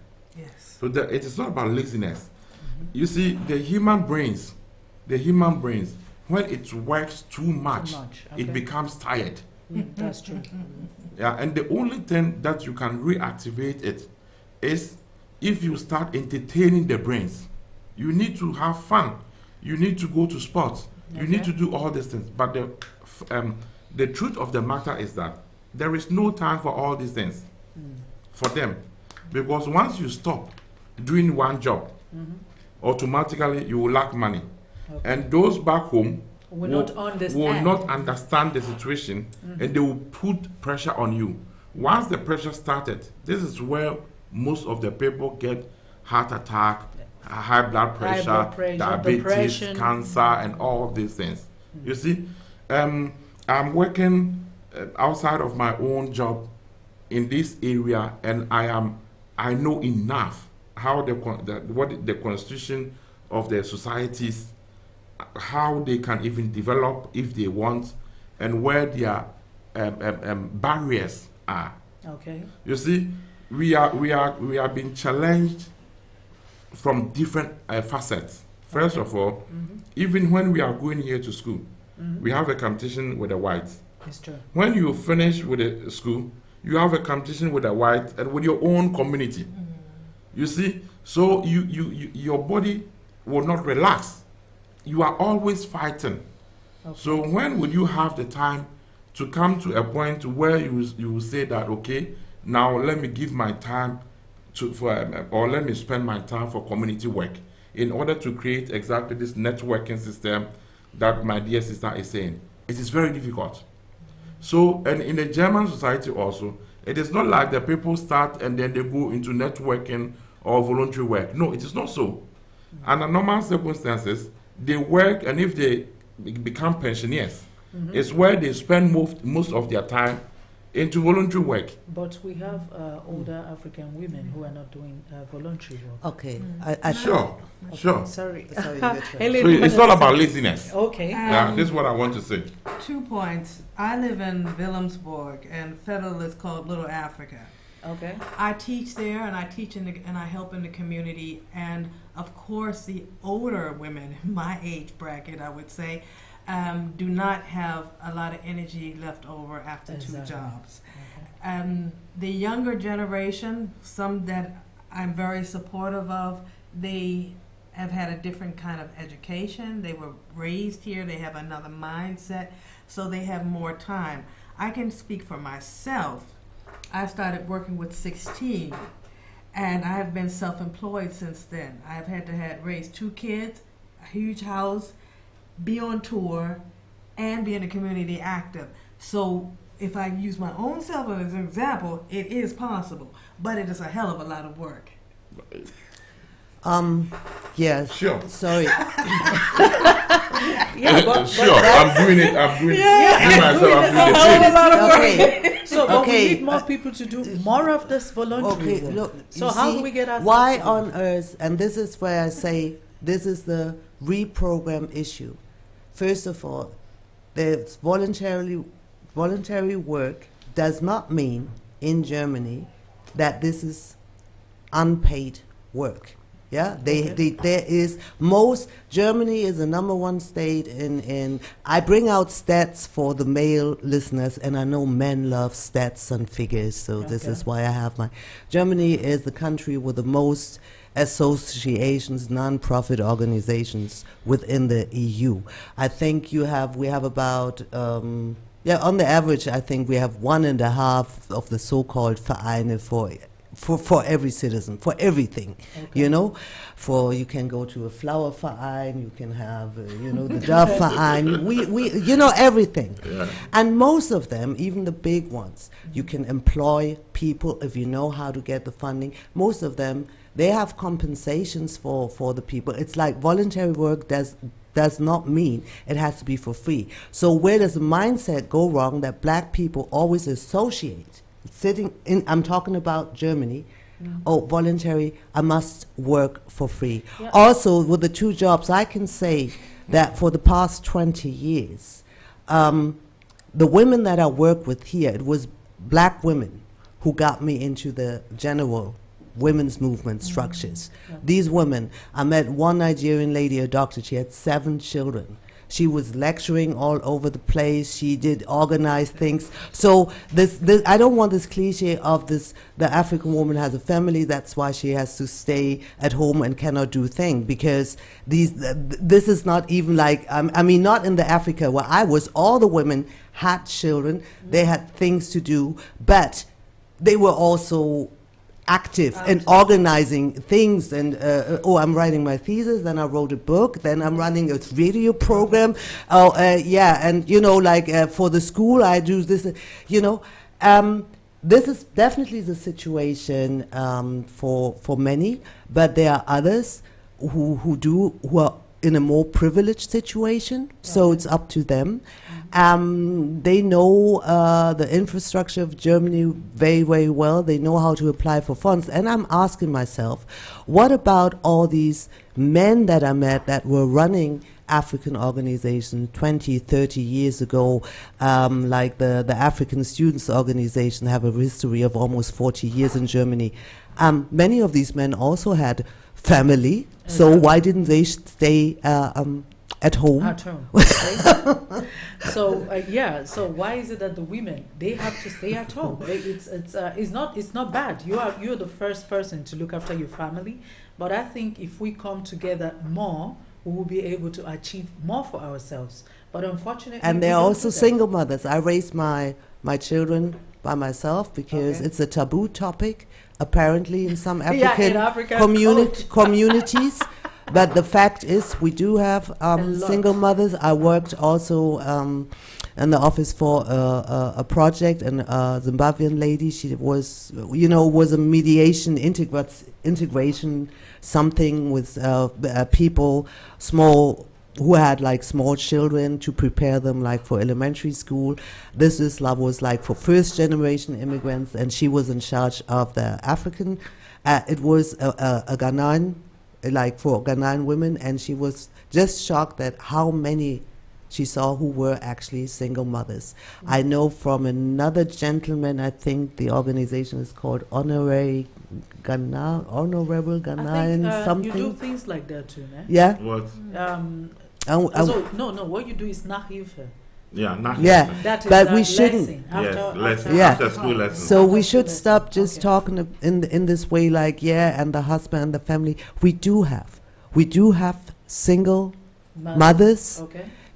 So it is not about laziness. You see, the human brains, when it works too much. It becomes tired. That's true. Yeah, and the only thing that you can reactivate it is if you start entertaining the brains. You need to have fun. You need to go to sports. You need to do all these things. But the truth of the matter is that there is no time for all these things for them. Because once you stop doing one job, automatically you will lack money. Okay. And those back home will not understand the situation, and they will put pressure on you. Once the pressure started, this is where most of the people get heart attack, high blood pressure, diabetes, depression, cancer, and all of these things. You see, I'm working outside of my own job in this area, and I know enough how what the constitution of the societies, how they can even develop if they want, and where their barriers are. Okay. You see, we are being challenged from different facets. First of all, even when we are going here to school, we have a competition with the whites. It's true. When you finish with the school, you have a competition with the whites and with your own community. You see, so your body will not relax. You are always fighting. Okay. So when would you have the time to come to a point where you will say that, okay, now let me give my time or let me spend my time for community work in order to create exactly this networking system that my dear sister is saying. It is very difficult. So, and in the German society also, it is not like the people start and then they go into networking or voluntary work. No, it is not so. Under normal circumstances, they work, and if they become pensioners, it's where they spend most of their time into voluntary work. But we have older African women who are not doing voluntary work. Okay. Sure. Sorry. So it's all about laziness. Okay. Yeah, this is what I want to say. 2 points. I live in Willemsburg, and Federal is called Little Africa. Okay. I teach there, and I teach and I help in the community. And of course, the older women, my age bracket, I would say, do not have a lot of energy left over after Exactly. 2 jobs. Okay. The younger generation, some that I'm very supportive of, they have had a different kind of education. They were raised here. They have another mindset, so they have more time. I can speak for myself. I started working with 16, and I have been self-employed since then. I've had to raise 2 kids, a huge house, be on tour, and be in the community active. So if I use my own self as an example, it is possible, but it is a hell of a lot of work. Yeah. Sure. Sorry. Yeah, but Sure, I'm doing it. Me myself, I'm doing the same. Okay. So, but we Okay, need more people to do more of this voluntary Okay, work. look. So you how see, do we get ourselves why to on earth? And this is where I say this is the reprogram issue. First of all, there's voluntary work does not mean in Germany that this is unpaid work. Yeah, there is Germany is the #1 state in I bring out stats for the male listeners, and I know men love stats and figures, so this is why I have Germany is the country with the most associations, non-profit organizations within the EU. I think we have about on the average, I think we have 1.5 of the so-called Vereine for every citizen, for everything, you know. You can go to a flower Verein, you can have, the dove Verein, we everything. Yeah. And most of them, even the big ones, you can employ people if you know how to get the funding. Most of them, they have compensations for the people. It's like voluntary work does not mean it has to be for free. So where does the mindset go wrong that black people always associate I'm talking about Germany. Voluntary, I must work for free. Yeah. Also, with the 2 jobs, I can say that for the past 20 years, the women that I work with here, it was black women who got me into the general women's movement structures. Yeah. These women, I met one Nigerian lady, a doctor, she had 7 children. She was lecturing all over the place. She did organize things. So this I don't want this cliche of this, the African woman has a family, that's why she has to stay at home and cannot do things, because this is not even like, I mean, not in the Africa where I was, all the women had children, they had things to do, but they were also active and organizing things, and I'm writing my thesis, then I wrote a book, then I'm running a radio program, and for the school I do this, this is definitely the situation for many, but there are others who are in a more privileged situation, so it's up to them. They know the infrastructure of Germany very, very well. They know how to apply for funds. And I'm asking myself, what about all these men that I met that were running African organizations 20, 30 years ago, like the African Students Organization have a history of almost 40 years in Germany. Many of these men also had family, so why didn't they stay at home? At home. Right? So why is it that the women, they have to stay at home? It's not bad. You're the first person to look after your family, but I think if we come together more, we will be able to achieve more for ourselves. But unfortunately, and there are also single mothers. I raised my children by myself because it's a taboo topic, apparently, in some African communities. But the fact is, we do have single mothers. I worked also in the office for a project, and a Zimbabwean lady. She was a mediation integration something with people who had like small children to prepare them like for elementary school. This was like for first generation immigrants, and she was in charge of the African. It was a Ghanaian, like for Ghanaian women, and she was just shocked at how many she saw who were actually single mothers. I know from another gentleman, I think the organization is called Honorable Ghanaian something. You do things like that too, né? Yeah. What? What you do is nachhilfe. Yeah, That is but we shouldn't. After school lessons. So we should stop just talking in this way, like and the husband and the family. We do have single mothers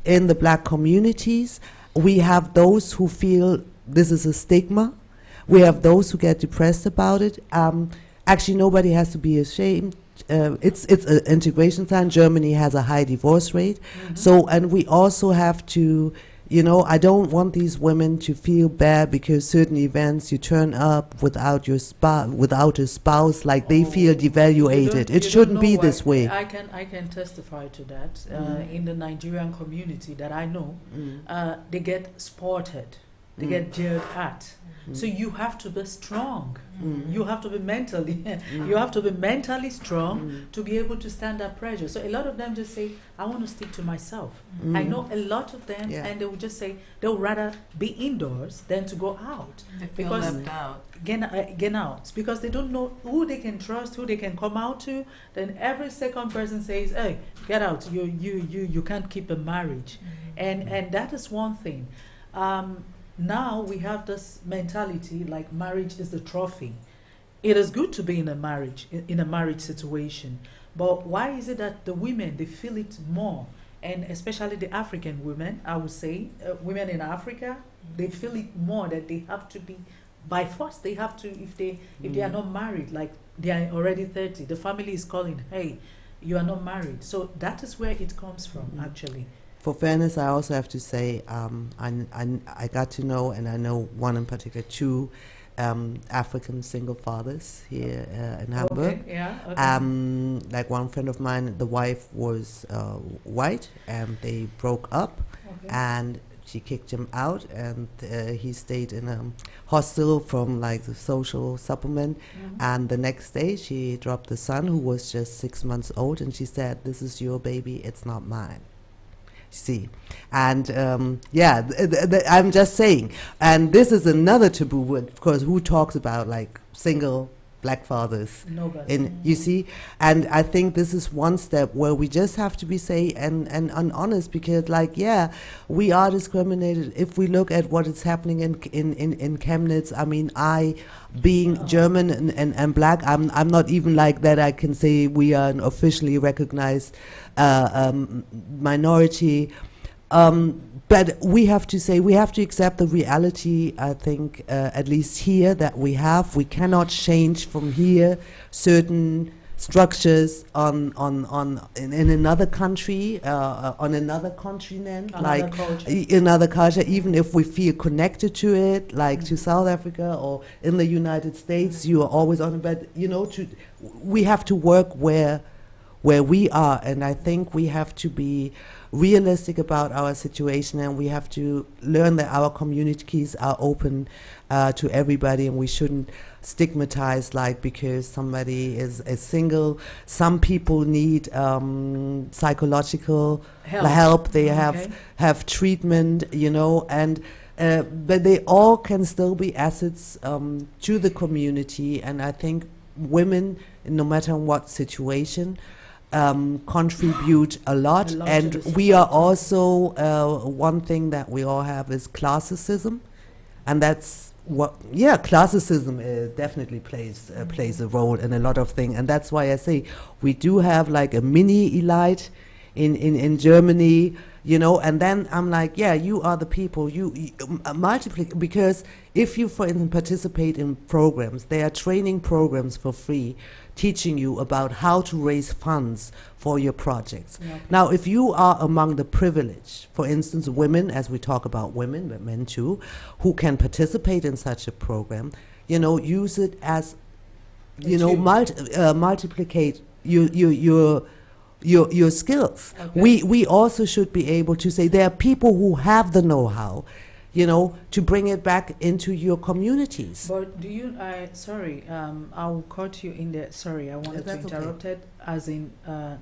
in the black communities. We have those who feel this is a stigma. We have those who get depressed about it. Actually, nobody has to be ashamed. It's an integration time. Germany has a high divorce rate. So, and we also have to, I don't want these women to feel bad because certain events you turn up without a spouse, like they feel devaluated. It shouldn't be this way. I can testify to that. In the Nigerian community that I know, they get spotted, they get jeered at. So you have to be strong. You have to be mentally strong to be able to stand that pressure. So a lot of them just say, I want to stick to myself. I know a lot of them, and they will just say they'll rather be indoors than to go out. They feel left out. Get out. Because they don't know who they can trust, who they can come out to. Then every second person says, hey, get out. You can't keep a marriage. And that is one thing. Now we have this mentality like marriage is the trophy. It is good to be in a marriage situation, but why is it that the women, they feel it more, and especially the African women, I would say, women in Africa, they feel it more that they have to be by force. They have to, if they are not married, like they are already 30, the family is calling, hey, you are not married. So that is where it comes from, actually. For fairness, I also have to say I got to know, and I know one in particular, two African single fathers here in Hamburg. Like one friend of mine, the wife was white, and they broke up, and she kicked him out, and he stayed in a hostel from like the social supplement. And the next day, she dropped the son, who was just 6 months old, and she said, "This is your baby, it's not mine." See, and I'm just saying, and this is another taboo word, of course, who talks about like single black fathers. Nobody. And you see, and I think this is one step where we just have to be say and honest, because like, yeah, we are discriminated. If we look at what is happening in Chemnitz, I mean, being German and black, I'm not even like that. I can say we are an officially recognized minority. But we have to say, we have to accept the reality, I think, at least here, that we cannot change from here certain structures in another country, on another continent, another culture, even if we feel connected to it, like to South Africa or in the United States, you are always on, but we have to work where we are, and I think we have to be realistic about our situation, and we have to learn that our communities are open to everybody, and we shouldn't stigmatize, like, because somebody is single. Some people need psychological help. They have treatment, and but they all can still be assets to the community, and I think women, no matter what situation, contribute a lot, and we are also one thing that we all have is classism, and that's classism definitely plays a role in a lot of things, and that's why I say we do have like a mini elite in Germany, and then I'm like, yeah, you are the people, you multiply, because if you, for instance, participate in programs, they are training programs for free, teaching you about how to raise funds for your projects. Okay. Now, if you are among the privileged, for instance, women, as we talk about women, but men too, who can participate in such a program, use it as, multiplicate your skills. Okay. We also should be able to say there are people who have the know-how, to bring it back into your communities. But do you, sorry, I'll cut you in there. Sorry, I wanted to interrupt it, as in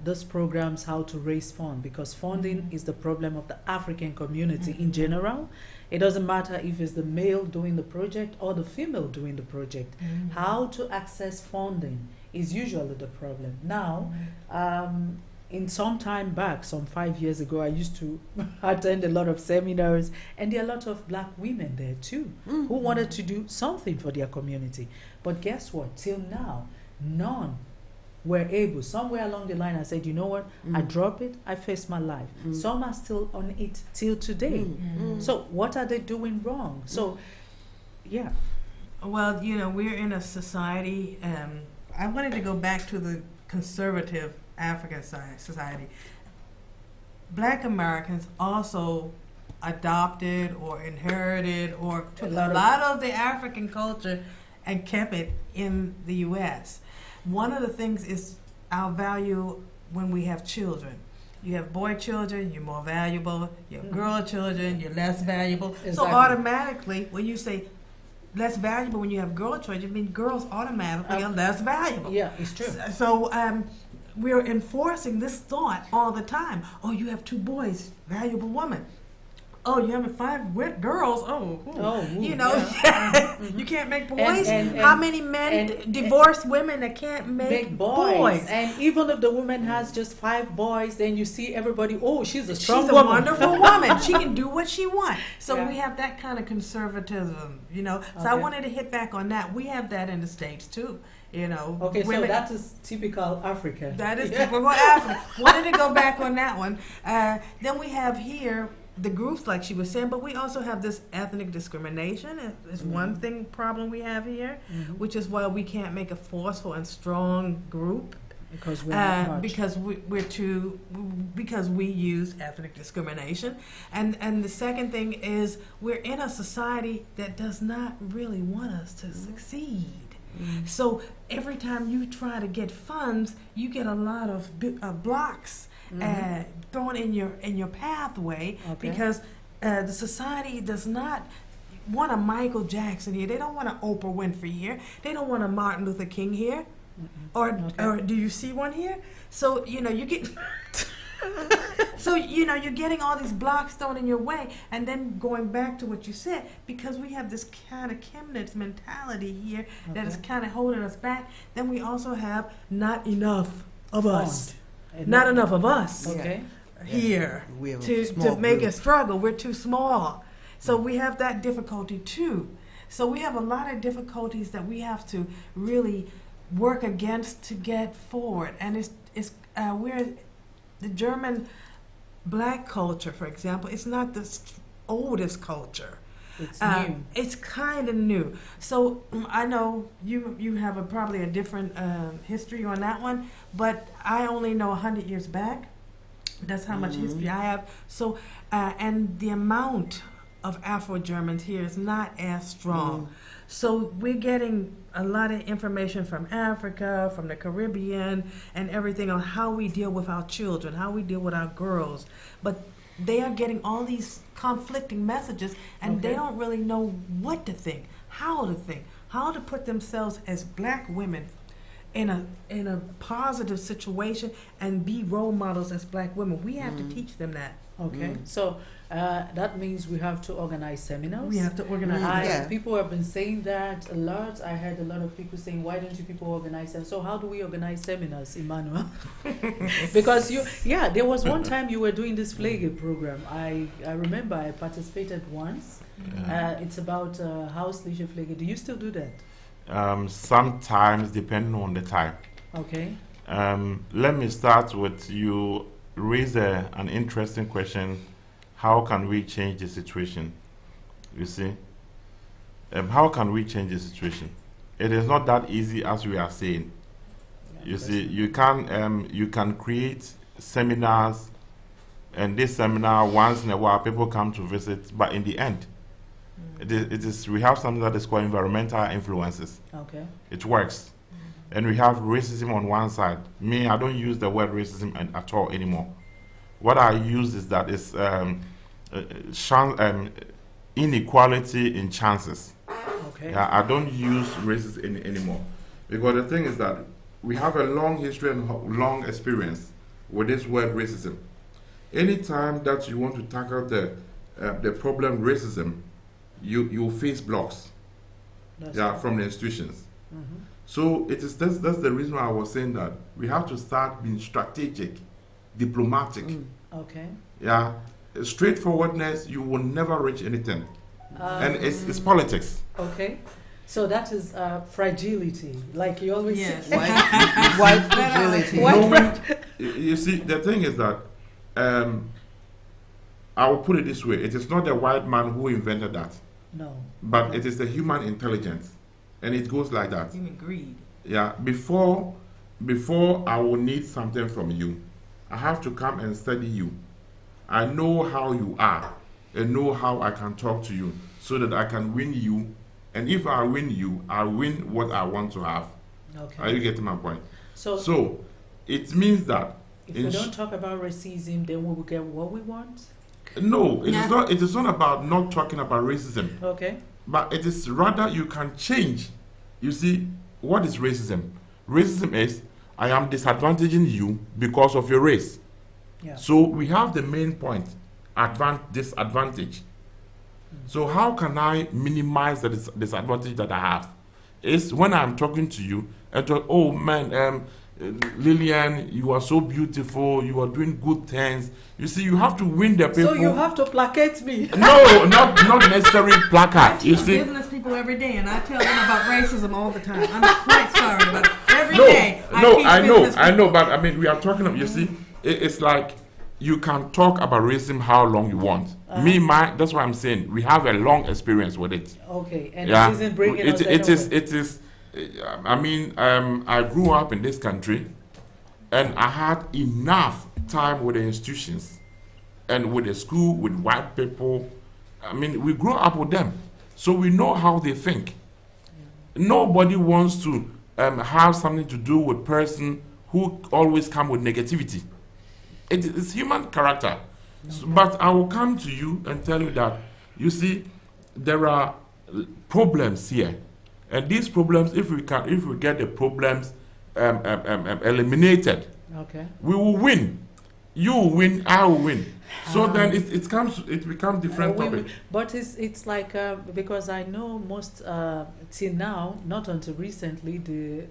those programs, how to raise funds, because funding is the problem of the African community in general. It doesn't matter if it's the male doing the project or the female doing the project. How to access funding is usually the problem. Now, in some time back, some 5 years ago, I used to attend a lot of seminars, and there are a lot of black women there too, who wanted to do something for their community. But guess what? Till now, none were able. Somewhere along the line, I said, you know what? I drop it, I face my life. Some are still on it till today. So what are they doing wrong? So, yeah. Well, we're in a society, I wanted to go back to the conservative African society. Black Americans also adopted or inherited or took a lot of the African culture and kept it in the U.S. One of the things is our value when we have children. You have boy children, you're more valuable. You have girl children, you're less valuable. Exactly. So automatically, when you say less valuable, when you have girl children, it means girls automatically are less valuable. Yeah, it's true. So we're enforcing this thought all the time. Oh, you have 2 boys, valuable woman. Oh, you have 5 girls. You can't make boys. And how many men divorce women that can't make boys? And even if the woman has just 5 boys, then you see everybody. Oh, she's a strong woman. She's a wonderful woman. She can do what she wants. So we have that kind of conservatism, So I wanted to hit back on that. We have that in the States too. Okay, so that is typical African. That is typical African. Wanted to go back on that one. Then we have here the groups, like she was saying, but we also have this ethnic discrimination. It's one problem we have here, which is why we can't make a forceful and strong group. Because we're because we use ethnic discrimination, and the second thing is we're in a society that does not really want us to succeed. So every time you try to get funds, you get a lot of blocks thrown in your pathway, because the society does not want a Michael Jackson here. They don't want an Oprah Winfrey here. They don't want a Martin Luther King here. Or do you see one here? So you get So, you know, you're getting all these blocks thrown in your way. And then going back to what you said, because we have this kind of chemnitz mentality here that is kind of holding us back, then we also have not enough of us. Not enough of us here We're a to small make group. a struggle. We're too small. So we have that difficulty too. So we have a lot of difficulties that we have to really work against to get forward. And we're the German black culture, for example. It's not the oldest culture. It's new. It's kind of new. So I know you have probably a different history on that one, but I only know 100 years back. That's how much history I have. So and the amount of Afro-Germans here is not as strong. So we're getting a lot of information from Africa, from the Caribbean, and everything on how we deal with our children, how we deal with our girls. But they are getting all these conflicting messages, and they don't really know what to think, how to put themselves as black women in a positive situation and be role models as black women. We have to teach them that. Okay, so that means we have to organize seminars. We have to organize. Yeah. People have been saying that a lot. I heard a lot of people saying, "Why don't you people organize them?" So how do we organize seminars, Emmanuel? Because there was one time you were doing this Pflege program. I remember I participated once. It's about Hausliche Pflege. Do you still do that? Sometimes, depending on the time. Okay. Let me start with you. Raise an interesting question. How can we change the situation? You see, how can we change the situation? It is not that easy as we are saying. You see, you can create seminars, and this seminar once in a while people come to visit, but in the end, it is we have something that is called environmental influences. Okay. It works. And we have racism on one side. Me, I don't use the word racism at all anymore. What I use is that it's inequality in chances. Okay. Yeah, I don't use racism anymore. Because the thing is that we have a long history and long experience with this word racism. Anytime that you want to tackle the problem racism, you face blocks from the institutions. So that's the reason why I was saying that we have to start being strategic, diplomatic. Okay. Yeah, straightforwardness, you will never reach anything, and it's politics. Okay. So that is fragility, like you always say. White fragility. You see, the thing is that I will put it this way: it is not the white man who invented that, No. but it is the human intelligence. And it goes like that. Human greed. Yeah. Before I will need something from you, I have to come and study you. I know how you are and know how I can talk to you so that I can win you. And if I win you, I win what I want to have. Okay. Are you getting my point? So it means that if we don't talk about racism, then we will get what we want. No, it is not. It is not about not talking about racism. Okay. But it is rather you can change. You see, what is racism? Racism is I am disadvantaging you because of your race. Yeah. So we have the main point, disadvantage. So how can I minimize the disadvantage that I have? It's when I'm talking to you and talk, oh man, Lillian, you are so beautiful, you are doing good things. You see, you have to win the people. So you have to placate me. No, not necessarily placard. You see, business people every day, and I tell them about racism all the time. I'm quite sorry, but every day I know, but I mean, we are talking of. You see, it's like you can talk about racism how long you want. That's why I'm saying we have a long experience with it. Okay, and it isn't bringing us It is. I mean, I grew up in this country, and I had enough time with the institutions and with the school, with white people. I mean, we grew up with them, so we know how they think. Nobody wants to have something to do with person who always come with negativity. It's human character. So, but I will come to you and tell you that, you see, there are problems here. And these problems, if we get the problems eliminated, okay, we will win. You win, I will win. So then it becomes different topic. But it's like because I know most till now, not until recently, the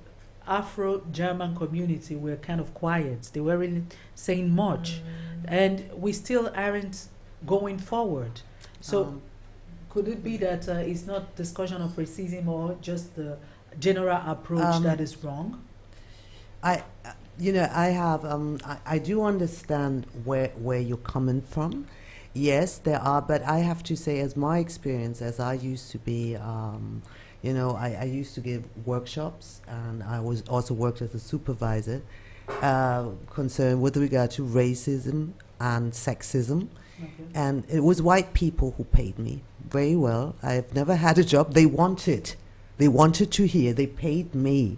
Afro-German community were kind of quiet. They weren't saying much, and we still aren't going forward. So could it be that it's not discussion of racism or just the general approach that is wrong? I have I do understand where you're coming from. Yes, there are, but I have to say, as my experience, as I used to be, I used to give workshops, and I was also worked as a supervisor concerned with regard to racism and sexism. Okay. And it was white people who paid me very well. I've never had a job. They wanted to hear. They paid me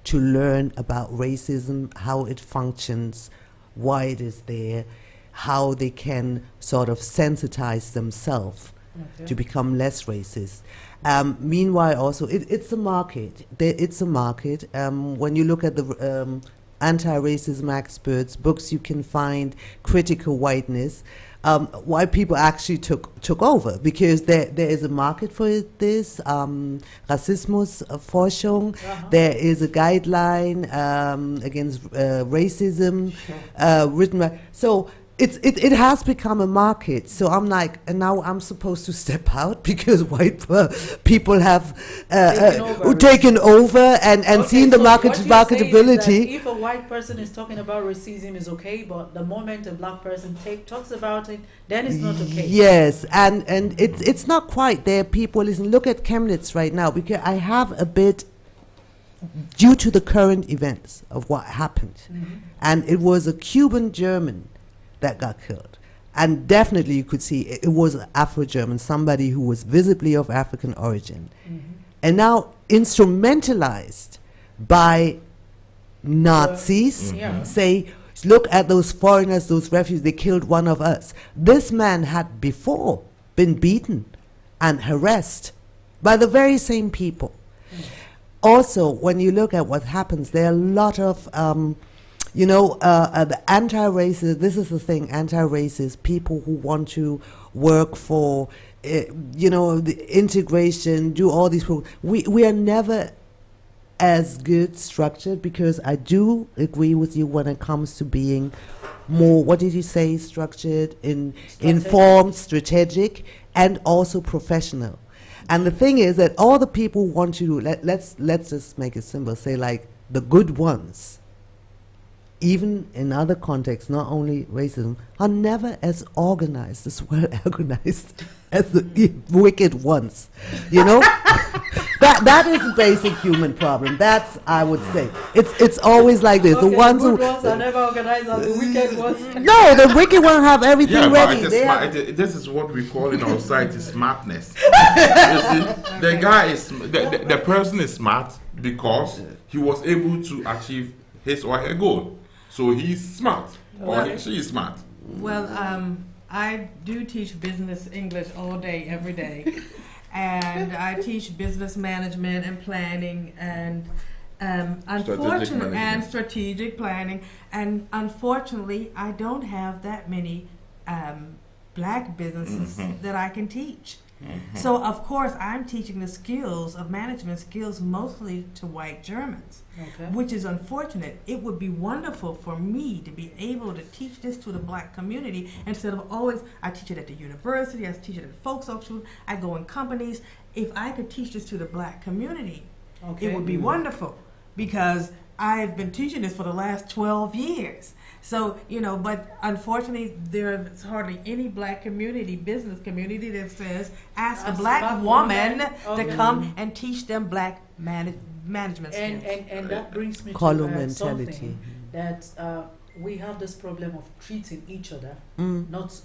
to learn about racism, how it functions, why it is there, how they can sort of sensitize themselves to become less racist. Meanwhile, also, it's a market. It's a market. When you look at the anti-racism experts, books you can find, critical whiteness, white people actually took over because there is a market for this. Rassismusforschung. There is a guideline against racism written by. So it has become a market. So I'm like, and now I'm supposed to step out because white people have taken over and seen the marketability. If a white person is talking about racism is okay, but the moment a black person talks about it, then it's not okay. Yes, and it's not quite there. People, listen, look at Chemnitz right now, because I have a bit, due to the current events of what happened, and it was a Cuban German that got killed. And definitely you could see it was Afro-German, somebody who was visibly of African origin. And now instrumentalized by Nazis, say, look at those foreigners, those refugees, they killed one of us. This man had before been beaten and harassed by the very same people. Also, when you look at what happens, there are a lot of the anti-racist, this is the thing, anti-racist, people who want to work for, the integration, do all these programs. We are never as good structured, because I do agree with you when it comes to being more, what did you say, structured, informed, strategic, and also professional. And the thing is that all the people want to do, let's just make it simple, say like the good ones, even in other contexts, not only racism, are never as organized, as well organized as the wicked ones. That is a basic human problem. That's, I would say, it's always like this. Okay, the ones who are never organized as the wicked ones. No, the wicked ones have everything ready. This is what we call in our society smartness. You see, the guy is the person is smart because he was able to achieve his or her goal. So he's smart, or she is smart. Well, I do teach business English all day, every day. And I teach business management and planning and strategic planning. And unfortunately, I don't have that many black businesses that I can teach. So, of course, I'm teaching the skills of management skills mostly to white Germans, which is unfortunate. It would be wonderful for me to be able to teach this to the black community instead of always, I teach it at the university, I teach it at folks school, I go in companies. If I could teach this to the black community, it would be wonderful, because I've been teaching this for the last 12 years. So, but unfortunately, there's hardly any black business community that says, ask a black woman to come and teach them black management skills. And that brings me to something that we have this problem of treating each other, not,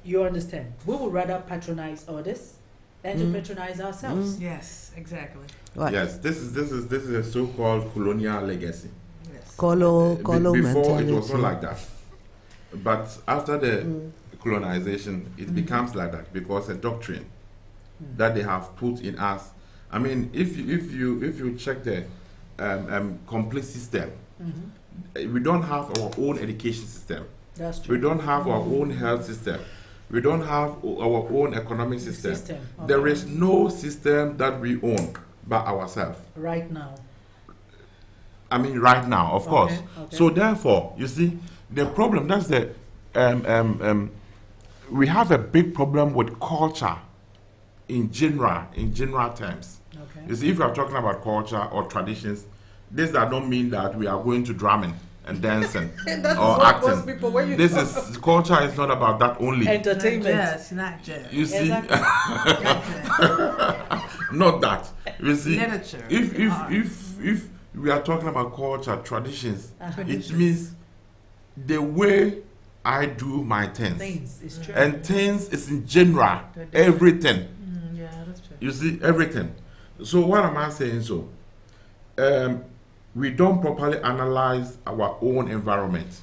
you understand, we would rather patronize others than to patronize ourselves. Yes, exactly. Right. Yes, this is a so-called colonial legacy. Before it was not like that, but after the colonization, it becomes like that because a doctrine that they have put in us. I mean, if you check the complete system, we don't have our own education system. That's true. We don't have our own health system. We don't have our own economic system. Okay. There is no system that we own by ourselves. Right now. I mean, right now, of course. Okay. So therefore, you see, the problem, that's the, we have a big problem with culture in general terms. Okay. You see, if you are talking about culture or traditions, this does not mean that we are going to drumming and dancing or acting. People, when you This is, culture is not about that only. entertainment. Yes, not just. You see, Exactly. not that. You see, Literature, if we are talking about culture, traditions, Uh-huh. it means the way I do my things. Things is true. And things is in general, everything. Yeah, that's true. You see, everything. So what am I saying? So, we don't properly analyze our own environment.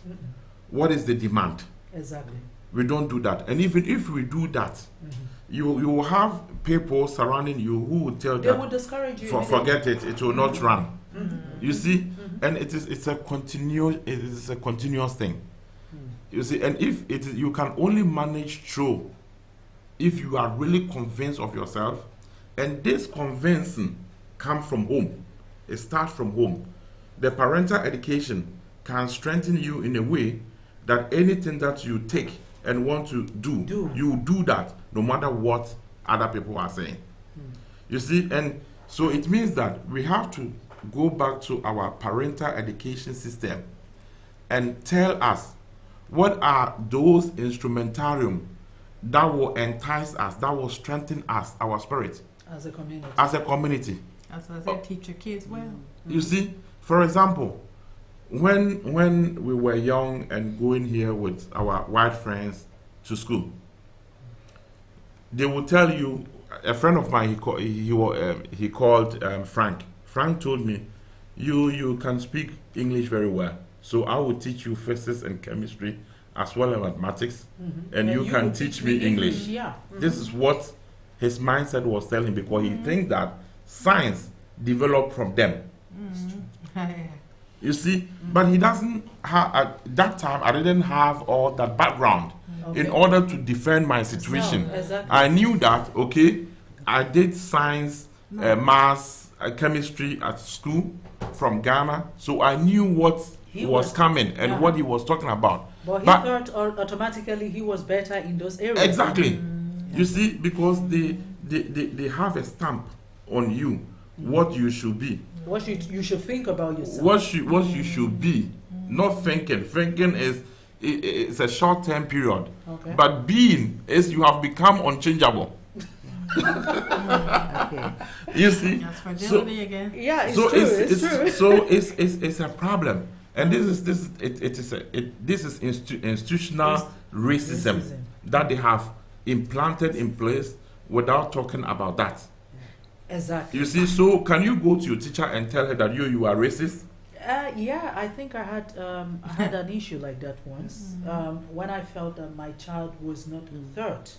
What is the demand? Exactly. We don't do that. And even if we do that, you will have people surrounding you who will tell They that will discourage you. forget it, it will not run. You see, and it's a continuous thing. You see, and if it is, you can only manage through if you are really convinced of yourself, and this convincing comes from home. It starts from home. The parental education can strengthen you in a way that anything that you take and want to do. You do that no matter what other people are saying. You see, and so it means that we have to go back to our parental education system and tell us what are those instrumentarium that will entice us, that will strengthen us, our spirit As a community. as a community. That's what I said, teach your kids well. You see, for example, when we were young and going here with our white friends to school, they will tell you, a friend of mine, he called Frank. Frank told me, you can speak English very well, so I will teach you physics and chemistry as well as mathematics, and you can will teach me English. Yeah. This is what his mindset was telling, because he thinks that science developed from them. You see, but he doesn't have, at that time, I didn't have all that background in order to defend my situation. No, exactly. I knew that, okay, I did science, maths, chemistry at school from Ghana, so I knew what was coming and what he was talking about. But he thought automatically he was better in those areas. Exactly. You see, because they have a stamp on you, what you should be. What you should think about yourself. What you should be, not thinking. Thinking it's a short-term period, but being is you have become unchangeable. You see, That's fragility again. Yeah, it's so true. it's true. so it's a problem, and this is institutional racism that they have implanted in place without talking about that. Exactly. You see, so can you go to your teacher and tell her that you are racist? Yeah, I think I had an issue like that once when I felt that my child was not taught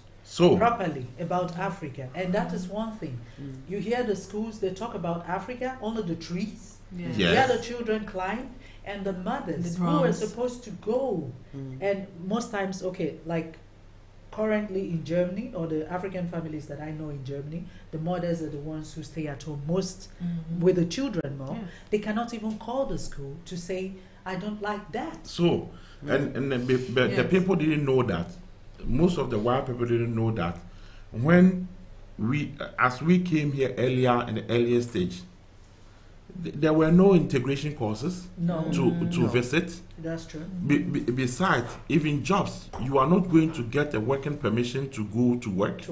properly about Africa, and that is one thing. You hear the schools, they talk about Africa, only the trees. Yes. You hear the children climb, and the mothers who are supposed to go, and most times, like currently in Germany, or the African families that I know in Germany, the mothers are the ones who stay at home most with the children more. Yes. They cannot even call the school to say, I don't like that. So, and the people didn't know that. Most of the white people didn't know that. When as we came here earlier in the earlier stage, there were no integration courses to visit. That's true. Besides, even jobs, you are not going to get a working permission to go to work.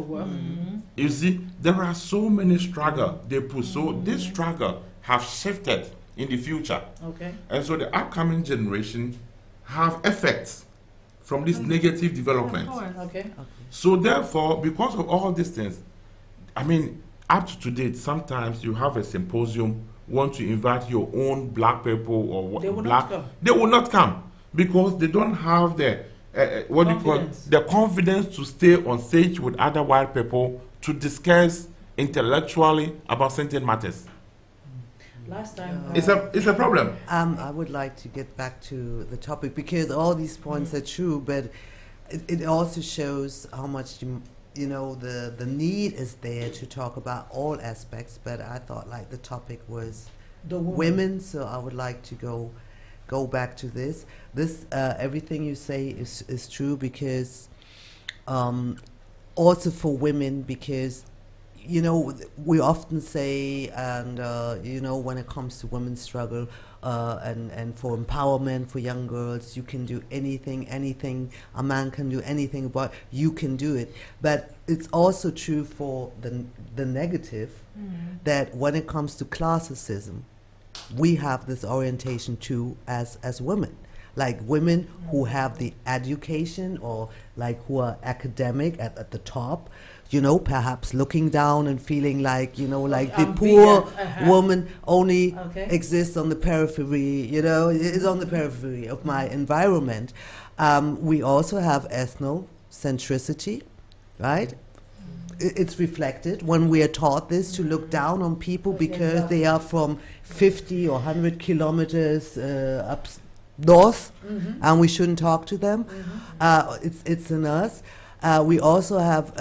You see, there are so many struggles they put. So this struggle have shifted in the future. And so the upcoming generation have effects from this negative development. So therefore, because of all these things, I mean, up to date, sometimes you have a symposium, want to invite your own black people or they will black, not come. they will not come because they don't have the the confidence to stay on stage with other white people to discuss intellectually about certain matters. Last time. It's a problem. I would like to get back to the topic because all these points are true, but it also shows how much you know the need is there to talk about all aspects. But I thought like the topic was The women, so I would like to go back to this. Everything you say is true because also for women, because you know we often say, and you know, when it comes to women's struggle and for empowerment for young girls, you can do anything a man can do anything, but you can do it. But it's also true for the negative, that when it comes to classicism, we have this orientation too as women, like women who have the education or like who are academic at the top, you know, perhaps looking down and feeling like, you know, like the poor woman only exists on the periphery, you know, is on the periphery of my environment. We also have ethnocentricity, right? It's reflected when we are taught this, to look down on people because they are from 50 or 100 kilometers up north, and we shouldn't talk to them. It's in us. We also have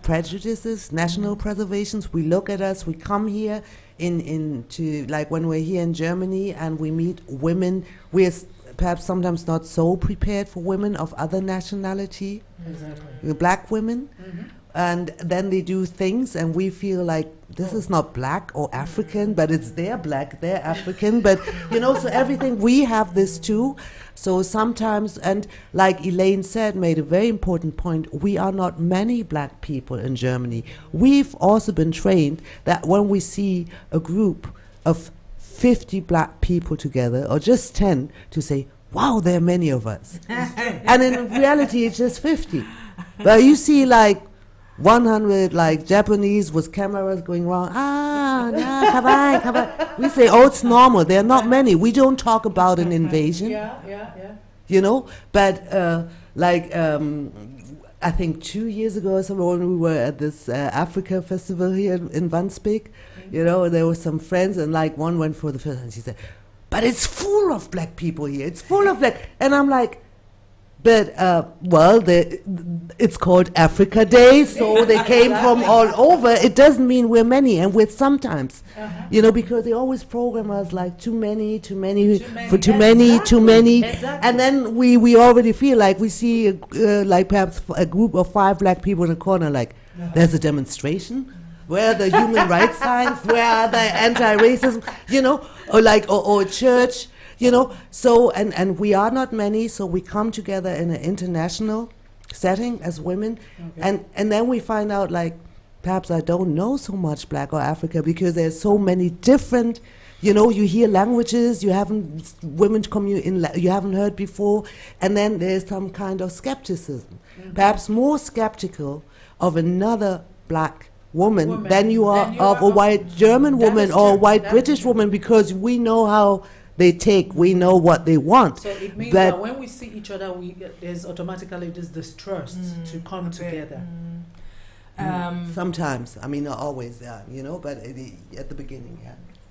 prejudices, national preservations. We look at us. We come here into like when we're here in Germany and we meet women. We are perhaps sometimes not so prepared for women of other nationality, black women, and then they do things and we feel like this is not black or African, but it's they're black, they're African, but you know, so everything, we have this too. So sometimes, and like Elaine said, made a very important point, we are not many black people in Germany. We've also been trained that when we see a group of 50 black people together, or just 10, to say, wow, there are many of us. And in reality, it's just 50. But you see like 100 like Japanese with cameras going around, kawaii. We say, oh, it's normal. There are not many. We don't talk about an invasion. You know, but I think 2 years ago or something, when we were at this Africa festival here in Wandsbek, you know, there were some friends, and like one went for the first, and she said, but it's full of black people here. It's full of black. And I'm like, but, well, it's called Africa Day, so they came from all over. It doesn't mean we're many, and we're sometimes, you know, because they always program us like too many, and then we already feel like we see, like perhaps a group of 5 black people in a corner, like, there's a demonstration? Where are the human rights signs? Where are the anti-racism? You know, or a church. You know, so, and we are not many, so we come together in an international setting as women, and then we find out, like, perhaps I don't know so much Black or Africa because there's so many different, you know, you hear languages you haven't heard before, and then there's some kind of skepticism, perhaps more skeptical of another black woman than you are of a white German woman or a white British woman, because we know how we know what they want. So it means that when we see each other, there's automatically this distrust to come together. Sometimes, I mean, not always, you know, but at the beginning,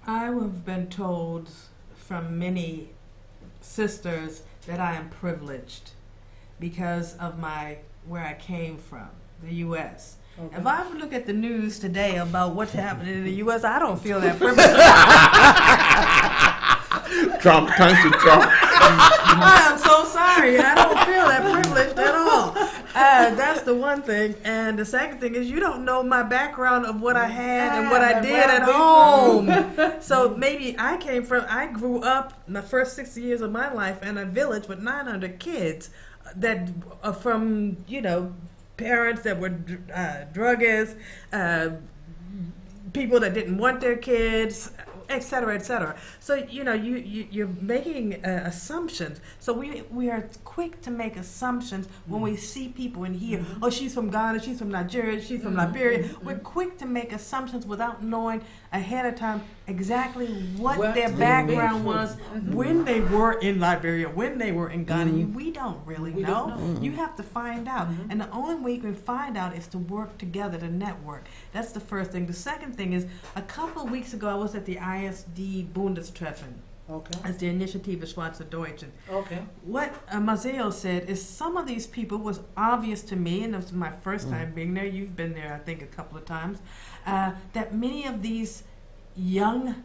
I have been told from many sisters that I am privileged because of where I came from, the U.S. If I look at the news today about what's happening in the U.S., I don't feel that privileged. Trump, thanks to Trump. I am so sorry. I don't feel that privileged at all. That's the one thing. And the second thing is, you don't know my background of what I had and what I did at home. So maybe I grew up in the first 60 years of my life in a village with 900 kids that are from, you know, parents that were druggists, people that didn't want their kids, et cetera, et cetera. So, you're making assumptions. So we are quick to make assumptions when we see people and hear, oh, she's from Ghana, she's from Nigeria, she's from Liberia. We're quick to make assumptions without knowing ahead of time exactly what their background was, when they were in Liberia, when they were in Ghana. We don't really know. You have to find out. And the only way you can find out is to work together, to network. That's the first thing. The second thing is, a couple of weeks ago, I was at the ISD Bundestreffen. Okay. As the Initiative Schwarze Deutschen. Okay. What Mazzeo said is some of these people was obvious to me, and it was my first time being there. You've been there, I think, a couple of times. That many of these young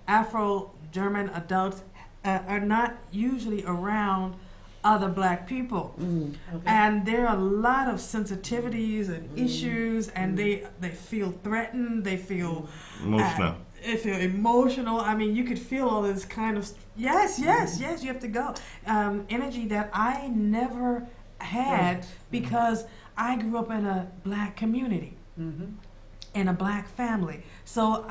Afro-German adults are not usually around other black people. Okay. And there are a lot of sensitivities and issues, and they feel threatened, they feel Emotional. If you're emotional, I mean, you could feel all this kind of yes, you have to go. Energy that I never had because I grew up in a black community, in a black family. So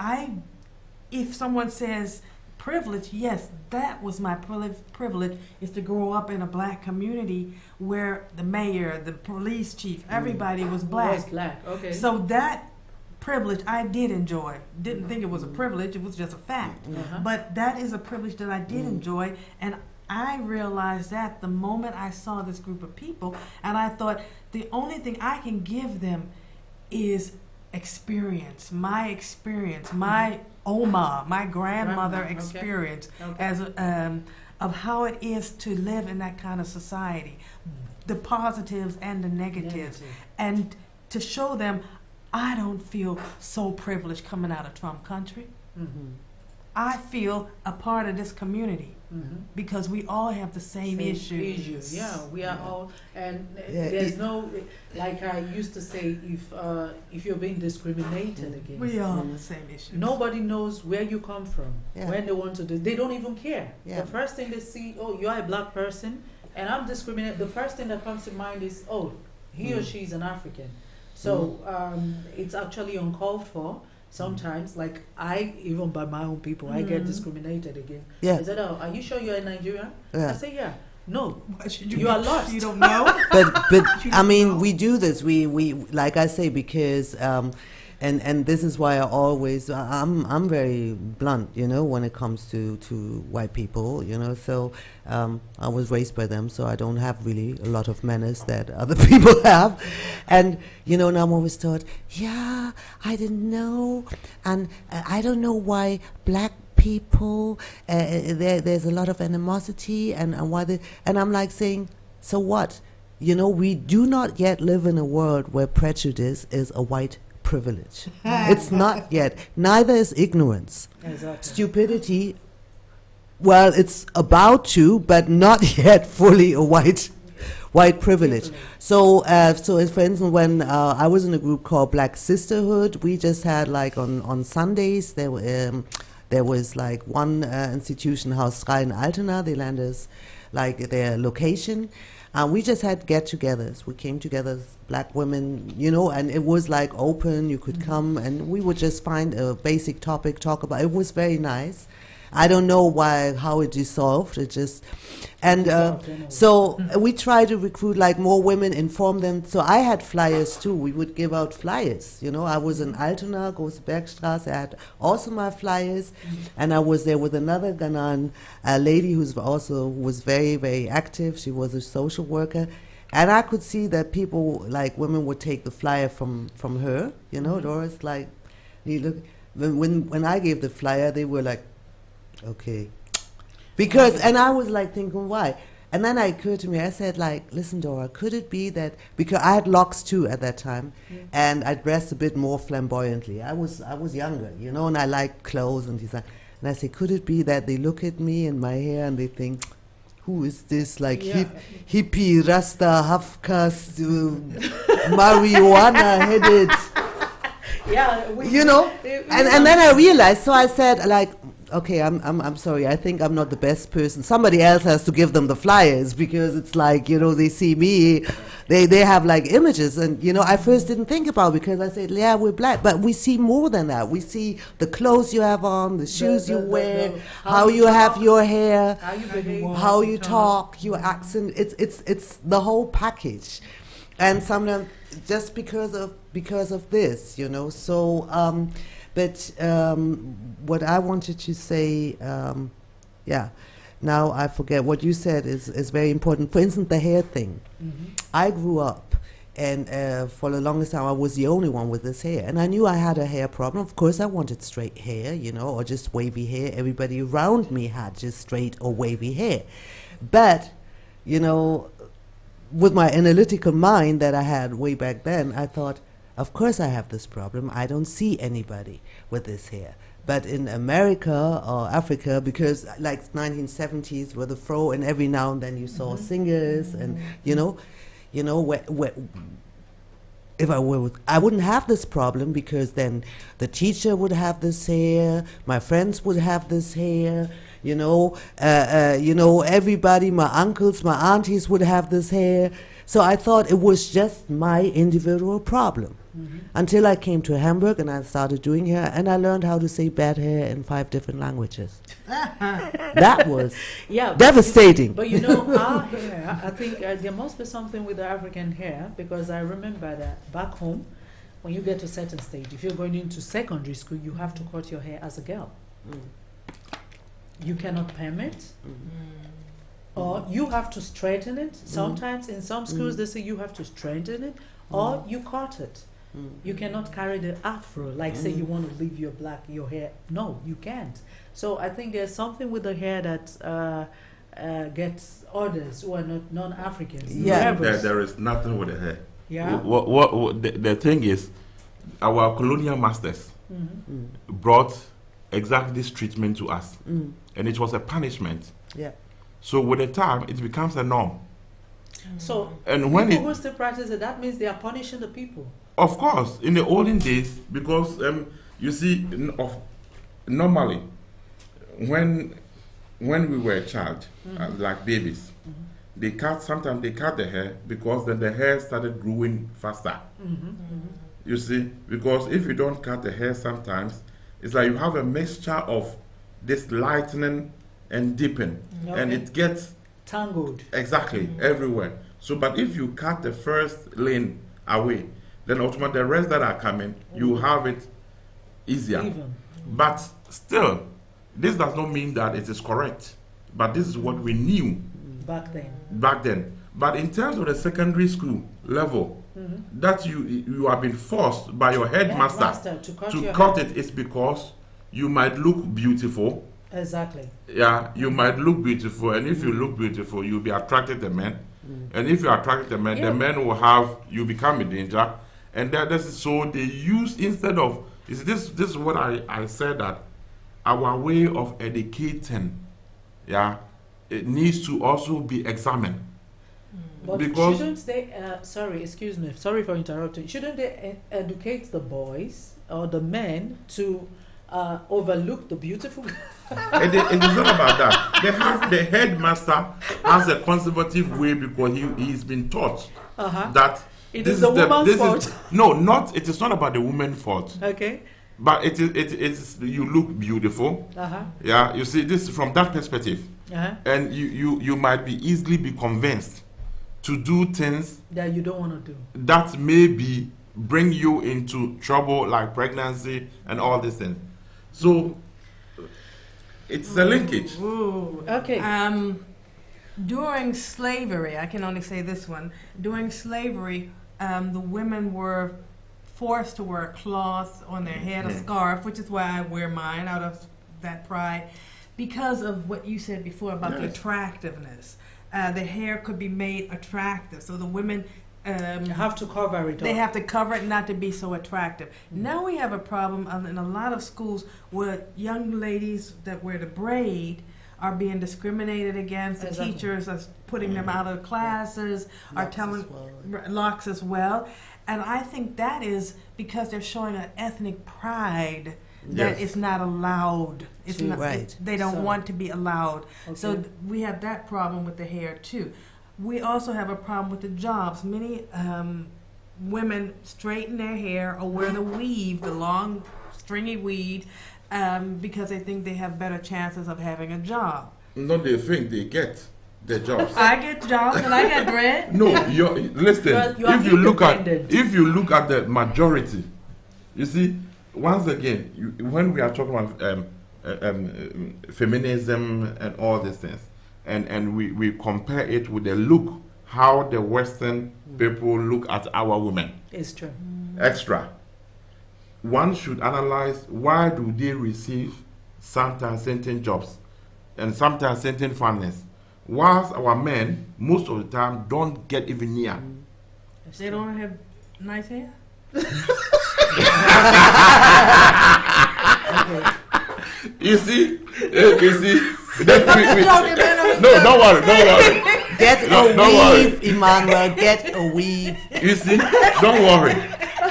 if someone says privilege, yes, that was my privilege, is to grow up in a black community where the mayor, the police chief, everybody was black. Was black. Okay. So that privilege I did enjoy. Didn't think it was a privilege, it was just a fact. But that is a privilege that I did enjoy, and I realized that the moment I saw this group of people, and I thought the only thing I can give them is experience, my Oma, my grandmother experience as of how it is to live in that kind of society, the positives and the negatives, and to show them I don't feel so privileged coming out of Trump country. I feel a part of this community because we all have the same issues. Yeah, we are all, and there's no, like I used to say, if you're being discriminated against, We all have the same issues. nobody knows where you come from. When they want to do, they don't even care. Yeah. The first thing they see, oh, you are a black person, and I'm discriminated. The first thing that comes to mind is, oh, he or she is an African. So it's actually uncalled for. Sometimes, like even by my own people, I get discriminated against. Yeah. I said, "Oh, are you sure you're a Nigerian?" Yeah. I say, "Yeah." No, Why should you are lost. You don't know. but I mean, we do this. We like I say, because and this is why I always I'm very blunt, when it comes to white people, So I was raised by them, so I don't have really a lot of manners that other people have, and and I'm always taught, yeah, I didn't know, and I don't know why black people there's a lot of animosity and why and I'm like saying, so what? We do not yet live in a world where prejudice is a white privilege. It's not yet. Neither is ignorance. Exactly. Stupidity, well, it's about to, but not yet fully a white privilege. So, so for instance, when I was in a group called Black Sisterhood, we just had like on Sundays there was like one institution, Haus 3 in Altena, the land is like their location. We just had get-togethers. We came together as black women, and it was like open. You could come, and we would just find a basic topic, talk about. It was very nice. I don't know how it dissolved. It just, and so we try to recruit like more women, inform them. So I had flyers too. We would give out flyers. I was in Altona, Große Bergstraße. I had also my flyers, and I was there with another Ghanaian lady who was very, very active. She was a social worker. And I could see that people, like women, would take the flyer from her, Doris, like, you look, when I gave the flyer, they were like, okay. Because, and I was like thinking, why? And then it occurred to me, I said like, listen, Dora, could it be that, because I had locks too at that time, and I dressed a bit more flamboyantly. I was younger, and I liked clothes and design. And I said, could it be that they look at me and my hair and they think, who is this, like hippie, Rasta, half-caste, marijuana-headed, Yeah, and then I realized, so I said, like, okay, I'm sorry. I think I'm not the best person. Somebody else has to give them the flyers, because it's like, you know, they see me, they have like images, and you know, I first didn't think about it because I said, yeah, we're black, but we see more than that. We see the clothes you have on, the shoes you wear, how you have your hair, How you behave, how you talk, your accent. It's the whole package, and sometimes just because of this, you know. So, but what I wanted to say, yeah. Now I forget what you said is very important. For instance, the hair thing. I grew up, and for the longest time I was the only one with this hair, and I knew I had a hair problem. Of course, I wanted straight hair, you know, or just wavy hair. Everybody around me had just straight or wavy hair, but you know, with my analytical mind that I had way back then, I thought, of course I have this problem. I don't see anybody with this hair. But in America or Africa, because like 1970s were the fro, and every now and then you saw singers, and you know, if I were with, I wouldn't have this problem, because then the teacher would have this hair, my friends would have this hair, you know, everybody, my uncles, my aunties would have this hair. So I thought it was just my individual problem. Until I came to Hamburg and I started doing hair, and I learned how to say bad hair in 5 different languages. That was devastating. But you know, our hair, I think there must be something with the African hair, because I remember that back home, when you get to a certain stage, if you're going into secondary school, you have to cut your hair as a girl. You cannot perm it, or you have to straighten it. Sometimes in some schools they say you have to straighten it, or you cut it. You cannot carry the afro, like say you want to leave your hair. No, you can't. So I think there's something with the hair that gets others who are not non-Africans. Yeah. There is nothing with the hair. Yeah. What the thing is, our colonial masters brought exactly this treatment to us, and it was a punishment. Yeah. So with the time, it becomes a norm. So And when people who still practice it, that means they are punishing the people. Of course, in the olden days, because you see, normally, when we were a child, like babies, sometimes they cut the hair, because then the hair started growing faster. You see, because if you don't cut the hair sometimes, it's like you have a mixture of this lightening and deepen, and it gets tangled. Exactly, everywhere. So, but if you cut the first lane away, then automatically the rest that are coming, you have it easier. Even. But still, this does not mean that it is correct. But this is what we knew Back then. But in terms of the secondary school level, that you have been forced by your headmaster to cut it, is because you might look beautiful. Exactly. Yeah, you might look beautiful, and if you look beautiful, you'll be attracted to men. And if you attract the men, the men will have you become a danger. And this is so they use, instead of, is this is what I said, that our way of educating, it needs to also be examined. But because shouldn't they, sorry for interrupting, shouldn't they educate the boys or the men to overlook the beautiful? it is not about that. The headmaster has a conservative way, because he's been taught that it is the woman's fault. It is not about the woman's fault. Okay. But it's you look beautiful. Yeah, you see this from that perspective. And you might easily be convinced to do things that you don't want to do, that maybe bring you into trouble, like pregnancy and all these things. So it's a linkage. Ooh. Okay. During slavery, I can only say this one. During slavery, the women were forced to wear a cloth on their head, a scarf, which is why I wear mine out of that pride, because of what you said before about the attractiveness. The hair could be made attractive, so the women have to cover it. They have to cover it not to be so attractive. Now we have a problem in a lot of schools where young ladies that wear the braid are being discriminated against. The teachers are putting them out of classes, are telling locks as well. And I think that is because they're showing an ethnic pride that is not allowed It's To- not, Right. they don't So- want to be allowed. So Okay. we have that problem with the hair too. We also have a problem with the jobs. Many women straighten their hair or wear the weave, the long stringy weave, because they think they have better chances of having a job. No, they think they get the jobs. I get jobs and I get bread. No, listen. But you are If you look at independent. the majority, you see, once again, when we are talking about feminism and all these things, and we compare it with the look, how the Western people look at our women, It's true. extra. One should analyze why do they receive sometimes certain jobs and sometimes certain families, whilst our men most of the time don't get even near. They don't have nice hair. You see, you see. Then joking, man, I'm no, don't worry. Get No, a don't weave, Emmanuel. Get a weave. You see, don't worry.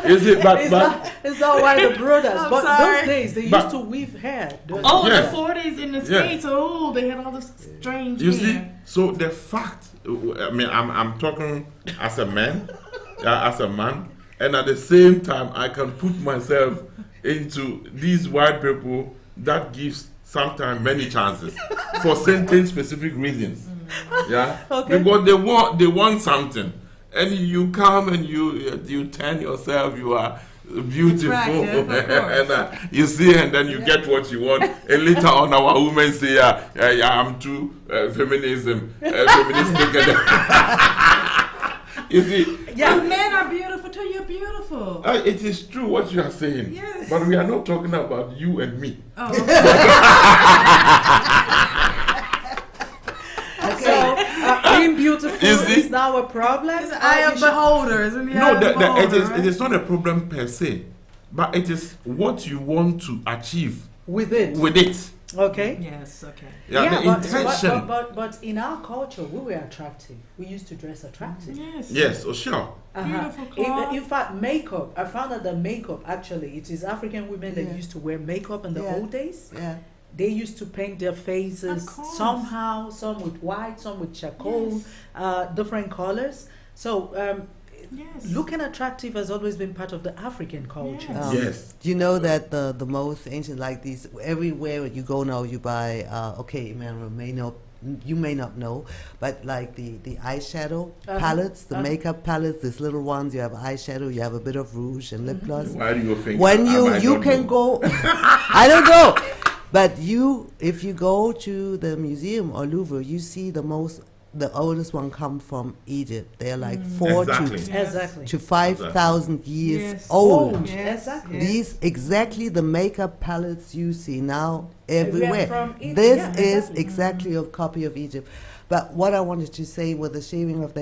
You see, It's not why the brothers. I'm but sorry. those days they But- used to weave hair. Oh, Yes. the 40s in the Yes. States. Oh, they had all this strange you hair. see, so the fact, I mean, I'm talking as a man, as a man, and at the same time, I can put myself into these white people that gives sometimes many chances for certain specific reasons. Yeah, Okay. because they want something, and you come and you turn yourself, you are beautiful, Attractive, of course. and you see, and then you get what you want, and later on our women say, yeah, I'm too feministic. You see, Yeah, men are beautiful too. You're beautiful. it is true what you are saying, Yes. but we are not talking about you and me. Oh, So being beautiful You see? is now a problem. it's eye Or of you should- beholders. And the eye No, of the beholder, it right? is not a problem per se, but it is what you want to achieve with it. with it. Okay. Yes, okay. Yeah, the but, intention. but in our culture, we were attractive. We used to dress attractive. Yes. Yes, oh sure. Beautiful In, cloth. in fact, makeup. I found out that makeup actually it is African women that Yeah. used to wear makeup in the Yeah. old days. Yeah. They used to paint their faces Of course. somehow, some with white, some with charcoal, Yes. different colors. So Yes. looking attractive has always been part of the African culture. Yes. Yes. You know that the most ancient, like these, everywhere you go now, you buy. Okay, Emmanuel you may not know, but like the eyeshadow palettes, the makeup palettes, these little ones. You have eyeshadow, you have a bit of rouge and lip gloss. Why do you think? When I might you not can know? go, I don't know, but if you go to the museum or Louvre, you see the oldest one come from Egypt. They're like Exactly. Yes. Exactly. to 5,000 years Yes. old. Yes. Exactly. These exactly the makeup palettes you see now everywhere. from Egypt, This yeah, is exactly. exactly a copy of Egypt. But what I wanted to say with the shaving of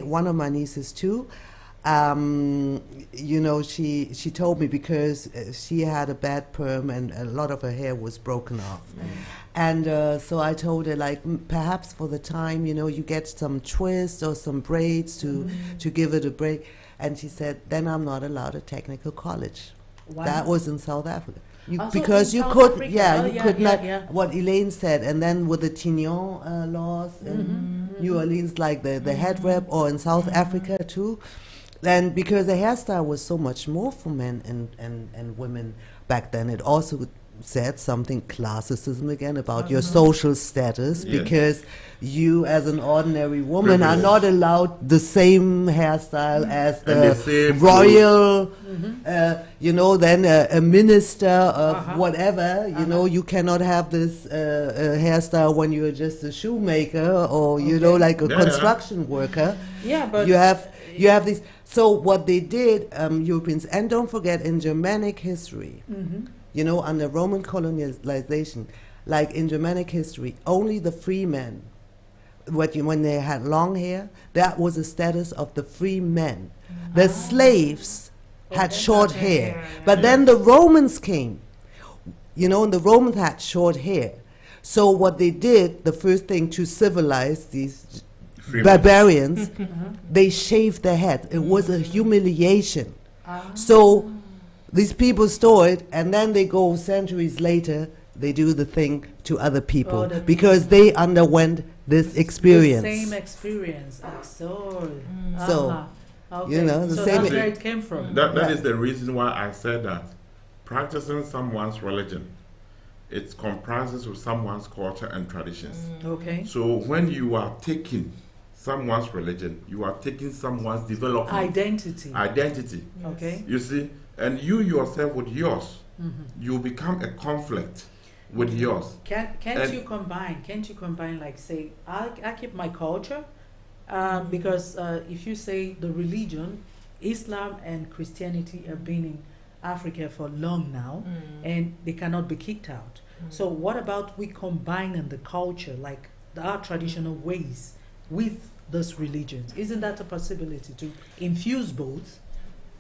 one of my nieces too, you know, she told me because she had a bad perm and a lot of her hair was broken off. And so I told her, like, perhaps for the time, you know, you get some twists or some braids to give it a break. And she said, then I'm not allowed a technical college. Why That not? was in South Africa. Also Because in you South could, Africa. yeah, Oh, you yeah, could yeah, not, yeah. what Elaine said, and then with the Tignon laws in New Orleans, like the head wrap, or in South Africa too. And because the hairstyle was so much more for men and women back then, it also said something, classicism again, about your social status, Yes. because you as an ordinary woman are Privilege. not allowed the same hairstyle as And the the same royal, you know, then a minister of Uh-huh. whatever, you know, you cannot have this hairstyle when you're just a shoemaker or, you know, like a Yeah. construction worker. Yeah, but You have these. So what they did, Europeans, and don't forget in Germanic history, you know, under Roman colonialization, like in Germanic history, only the free men, when they had long hair, that was the status of the free men. The slaves had short Okay. hair. Yeah, But then the Romans came, you know, and the Romans had short hair. So what they did, the first thing to civilize these Freemen. barbarians, they shaved their head. It was a humiliation. So these people store it, and then they go centuries later, they do the thing to other people the because they underwent this experience. The same experience. So, So, okay. you know, the so same that's where it came from. That is the reason why I said that practicing someone's religion, it comprises of someone's culture and traditions. Okay. So when you are taking someone's religion, you are taking someone's development. Identity. Okay. You see, and you yourself with yours, you become a conflict with yours. Can't you combine, like, say, I keep my culture, because if you say the religion, Islam and Christianity have been in Africa for long now, and they cannot be kicked out. So what about we combine the culture, like our traditional ways, with those religions? Isn't that a possibility to infuse both?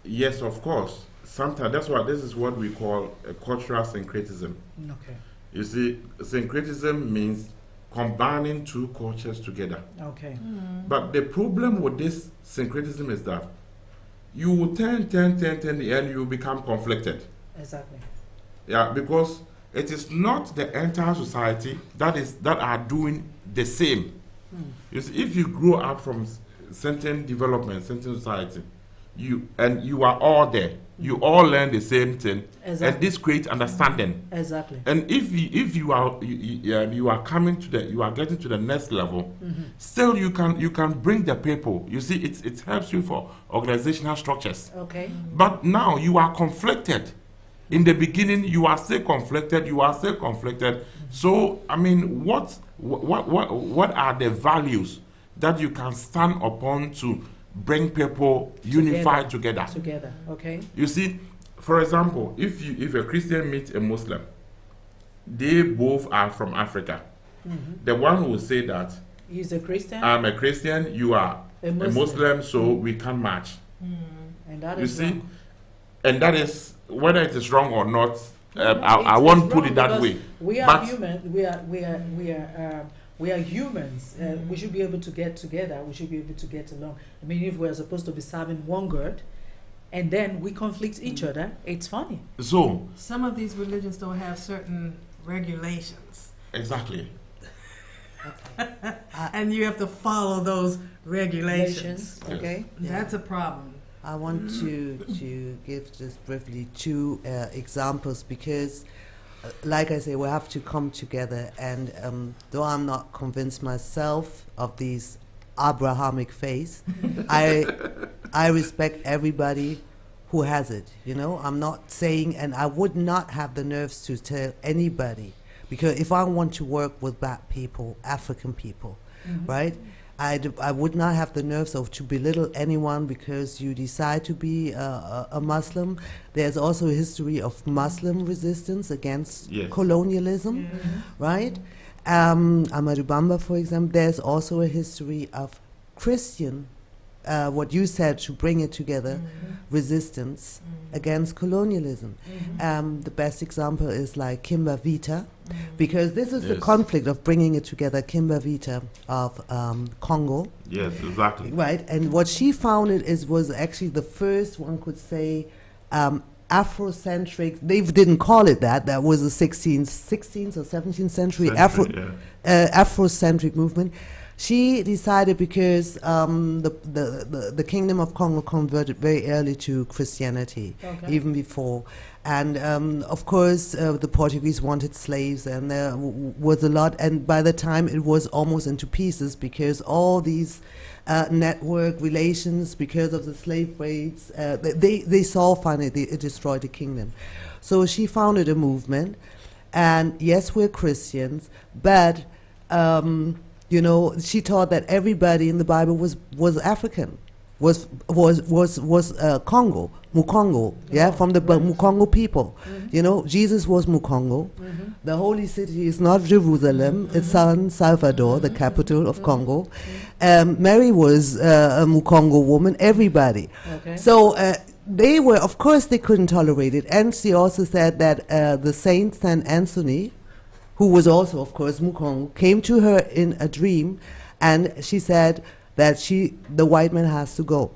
Yes, of course. Sometimes this is what we call a cultural syncretism. Okay. You see, syncretism means combining two cultures together. Okay. But the problem with this syncretism is that you will turn, and you become conflicted. Exactly. Yeah, because it is not the entire society that are doing the same. You see, if you grow up from certain development, certain society, you are all there. You all learn the same thing, and this creates understanding. Exactly. And if you are getting to the next level, still you can bring the people. You see, it helps you for organizational structures. Okay. But now you are conflicted. In the beginning, you are still conflicted. So, I mean, what are the values that you can stand upon to bring people unified together? Together, okay. You see, for example, if a Christian meets a Muslim, they both are from Africa. The one will say that he's a Christian. I'm a Christian, you are a Muslim, so we can match. And that You is see, wrong. and that is whether it is wrong or not. I won't put it that way. We are But human. We are humans. We should be able to get together. We should be able to get along. I mean, if we're supposed to be serving one God, and then we conflict each other, it's funny. So some of these religions don't have certain regulations, exactly. and you have to follow those regulations. Okay. That's a problem. I want to give just briefly two examples because, like I say, we have to come together. And though I'm not convinced myself of these Abrahamic faith, I respect everybody who has it. You know, I'm not saying, and I would not have the nerves to tell anybody, because if I want to work with black people, African people, right? I would not have the nerves to belittle anyone because you decide to be a Muslim. There's also a history of Muslim resistance against colonialism, right? Amadou Bamba, for example. There's also a history of Christian, what you said, to bring it together, resistance against colonialism. The best example is like Kimba Vita, because this is the conflict of bringing it together, Kimba Vita of Congo. Yes, exactly. Right, and what she founded was actually the first, one could say, Afrocentric. They didn't call it that. That was the 16th or 17th century Afrocentric movement. She decided because the Kingdom of Congo converted very early to Christianity, even before. And of course, the Portuguese wanted slaves, and there was a lot. And by the time it was almost into pieces because all these network relations, because of the slave raids, they saw finally it destroyed the kingdom. So she founded a movement. And yes, we're Christians, but you know, she taught that everybody in the Bible was African, was Congo, Mukongo, from the Mukongo people. You know, Jesus was Mukongo. The holy city is not Jerusalem; it's San Salvador, the capital of Congo. Mary was a Mukongo woman. Everybody. So they were, of course, they couldn't tolerate it. And she also said that the Saint Saint Anthony, who was also, of course, Mukongo, came to her in a dream, and she said that the white man has to go.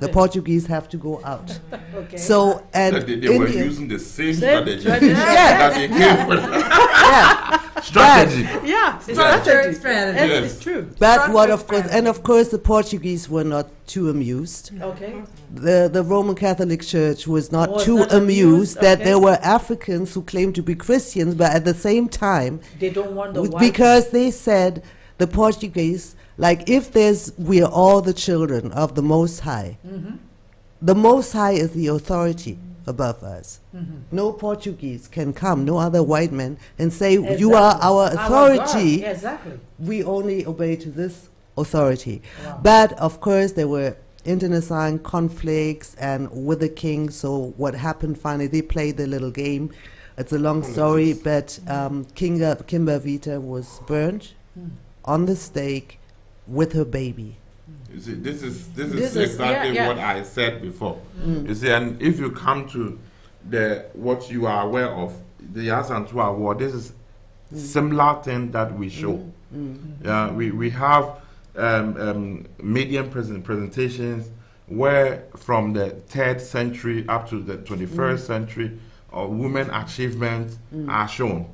The Portuguese have to go out. So, and they were using the same strategy that they came with. Yeah. Strategy. Yeah, it's Strategy. strategy. Yes. It's true. But what, Structured of course, strategy. and of course, the Portuguese were not too amused. Okay. The Roman Catholic Church was not Was too not amused amused, that okay. there were Africans who claimed to be Christians, but at the same time, They don't want the white. because they said the Portuguese, like if we are all the children of the Most High. Mhm. The Most High is the authority above us. Mhm. No Portuguese can come, no other white man, and say, Exactly. you are our God. authority. Yeah, exactly. We only obey to this authority. Wow. But, of course, there were internecine conflicts and with the king, so what happened finally, they played the little game. It's a long story, but Kimber Vita was burned on the stake with her baby. You see, this is This is- exactly yeah, yeah. what I said before. You see, and if you come to what you are aware of, the Yasantua War, this is similar thing that we show. Yeah, we have medium presentations where from the 3rd century up to the 21st century, women achievements are shown.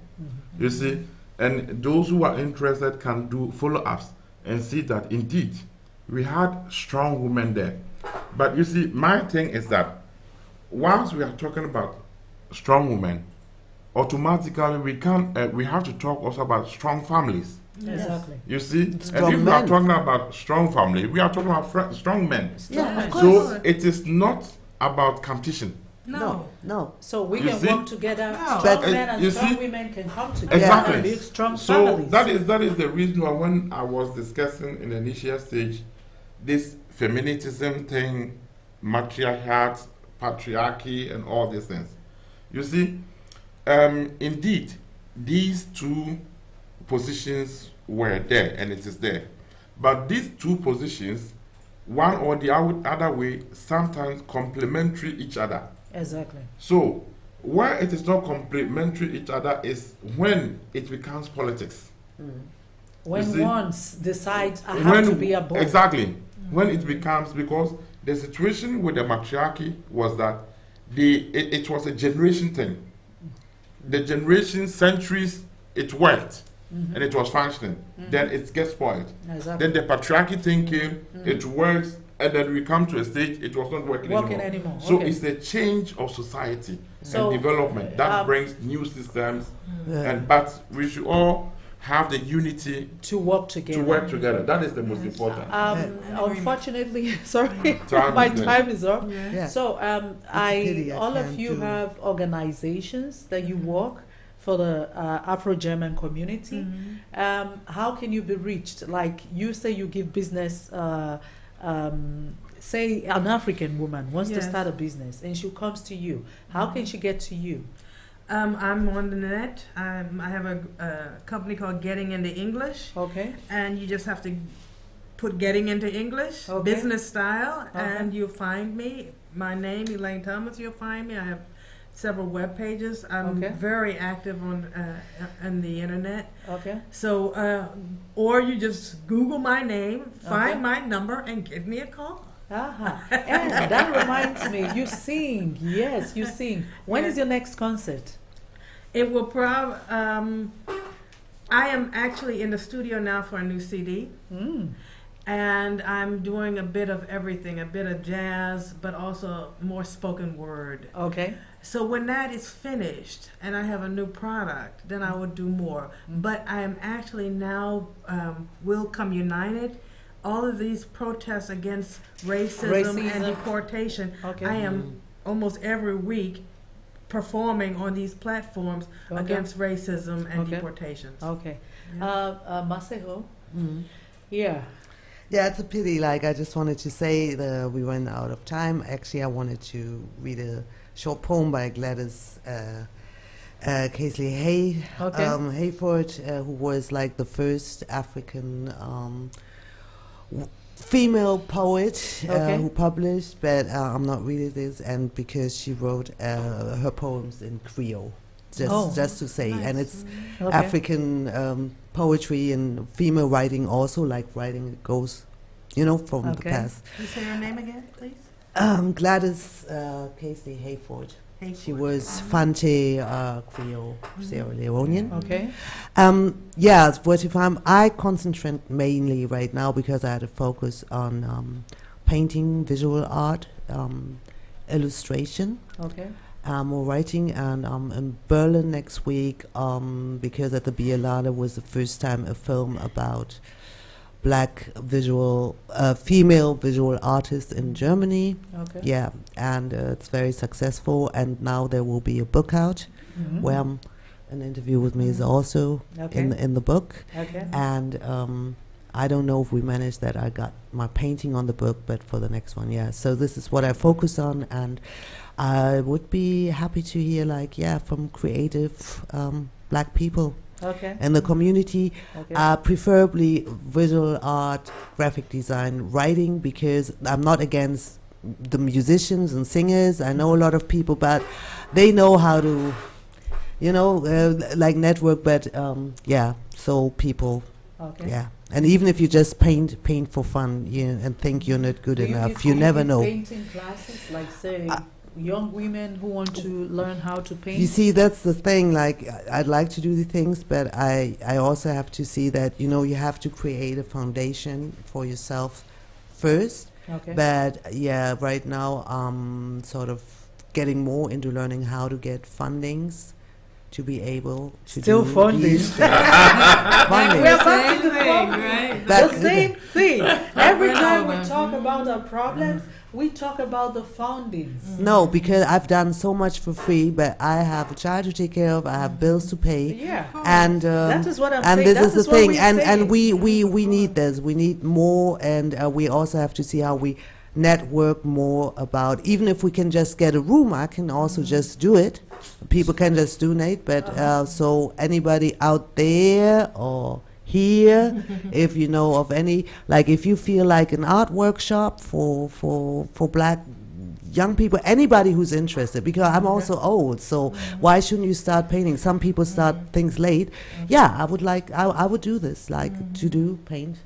You see, and those who are interested can do follow-ups and see that indeed we had strong women there. But you see, my thing is that once we are talking about strong women, automatically we have to talk also about strong families. Exactly. You see, Strong and if we are men. talking about strong family, we are talking about strong men. Yeah, of So course. it is not about competition. No. No. So we You can see? work together. No. Strong But, men and you strong see? women can come together Exactly. and build strong So families. that is the reason why when I was discussing in the initial stage this feminism thing, matriarchat, patriarchy, and all these things. You see, indeed, these two positions were there, and it is there. But these two positions, one or the other way, sometimes complementary each other. Exactly. So, where it is not complementary each other is when it becomes politics. When see? one decides I have to be a boy. Exactly. When it becomes, because the situation with the matriarchy was that it was a generation thing. The generation, centuries, it worked and it was functioning. Then it gets spoiled. Exactly. Then the patriarchy thing came, it works, and then we come to a stage it was not working anymore. So Okay. it's the change of society So, and development that brings new systems. But we should all have the unity to work together. to work together. That is the most important. Unfortunately, sorry, Time my is time is up. Yeah. So pity I all of can't you do- have organizations that you work for the Afro-German community. How can you be reached? Like you say you give business, say an African woman wants to Yes. start a business and she comes to you. How can she get to you? I'm on the net. I have a company called Getting Into English, Okay. and you just have to put Getting Into English, Okay. business style, Okay. and you'll find me. My name, Elaine Thomas, you'll find me. I have several web pages. I'm Okay. very active on the internet. Okay. So, or you just Google my name, find Okay. my number, and give me a call. And that reminds me, you sing. Yes, you sing. When is your next concert? It will I am actually in the studio now for a new CD. And I'm doing a bit of everything, a bit of jazz, but also more spoken word. Okay. So when that is finished and I have a new product, then I will do more. But I am actually now, will come united. All of these protests against racism and Racism. deportation, Okay. I am almost every week performing on these platforms Okay. against racism and Okay. deportations. Okay. Maseho? Yeah. Yeah, it's a pity. Like, I just wanted to say that we went out of time. Actually, I wanted to read a short poem by Gladys Casely Okay. Hayford, who was like the first African female poet Okay. who published, but I'm not reading this, and because she wrote her poems in Creole. Just to say, and it's Okay. African poetry and female writing also, like writing goes, from the Okay. past. Can you say your name again, please? Gladys Casey Hayford. She was Fante Creole, Sierra Leonean. Okay. Yeah, but if I concentrate mainly right now because I had to focus on painting, visual art, illustration, Okay. or writing, and in Berlin next week because at the Biennale was the first time a film about black female visual artists in Germany. Okay. Yeah, and it's very successful. And now there will be a book out Mhm. where an interview with me is also Okay. in the book. Okay. And I don't know if we managed that. I got my painting on the book, but for the next one, yeah. So this is what I focus on, and I would be happy to hear, from creative black people Okay. in the community, Okay. preferably visual art, graphic design, writing, because I'm not against the musicians and singers. I know a lot of people, but they know how to, network. But so people, Okay. yeah. And even if you just paint for fun, and think you're not good enough, you never know. Painting classes, like say young women who want to learn how to paint. You see, that's the thing. I'd like to do the things, but I also have to see that you have to create a foundation for yourself first. Okay. But yeah, right now I'm sort of getting more into learning how to get fundings to be able to Still do funding. these things. Funding. We're back to the thing, problem. right? Back The to same thing. Every and time we over. talk about our problems, we talk about the foundings. No, because I've done so much for free, but I have a child to take care of. I have bills to pay. Yeah. And That is what I'm and saying. this is the what thing, we're and saying. we need this. We need more, and we also have to see how we network more about. Even if we can just get a room, I can also just do it. People can just donate, but so anybody out there or here, if you know of any, if you feel like an art workshop for black young people, anybody who's interested, because I'm also old, so why shouldn't you start painting? Some people start things late. Yeah, I would do this, to do paint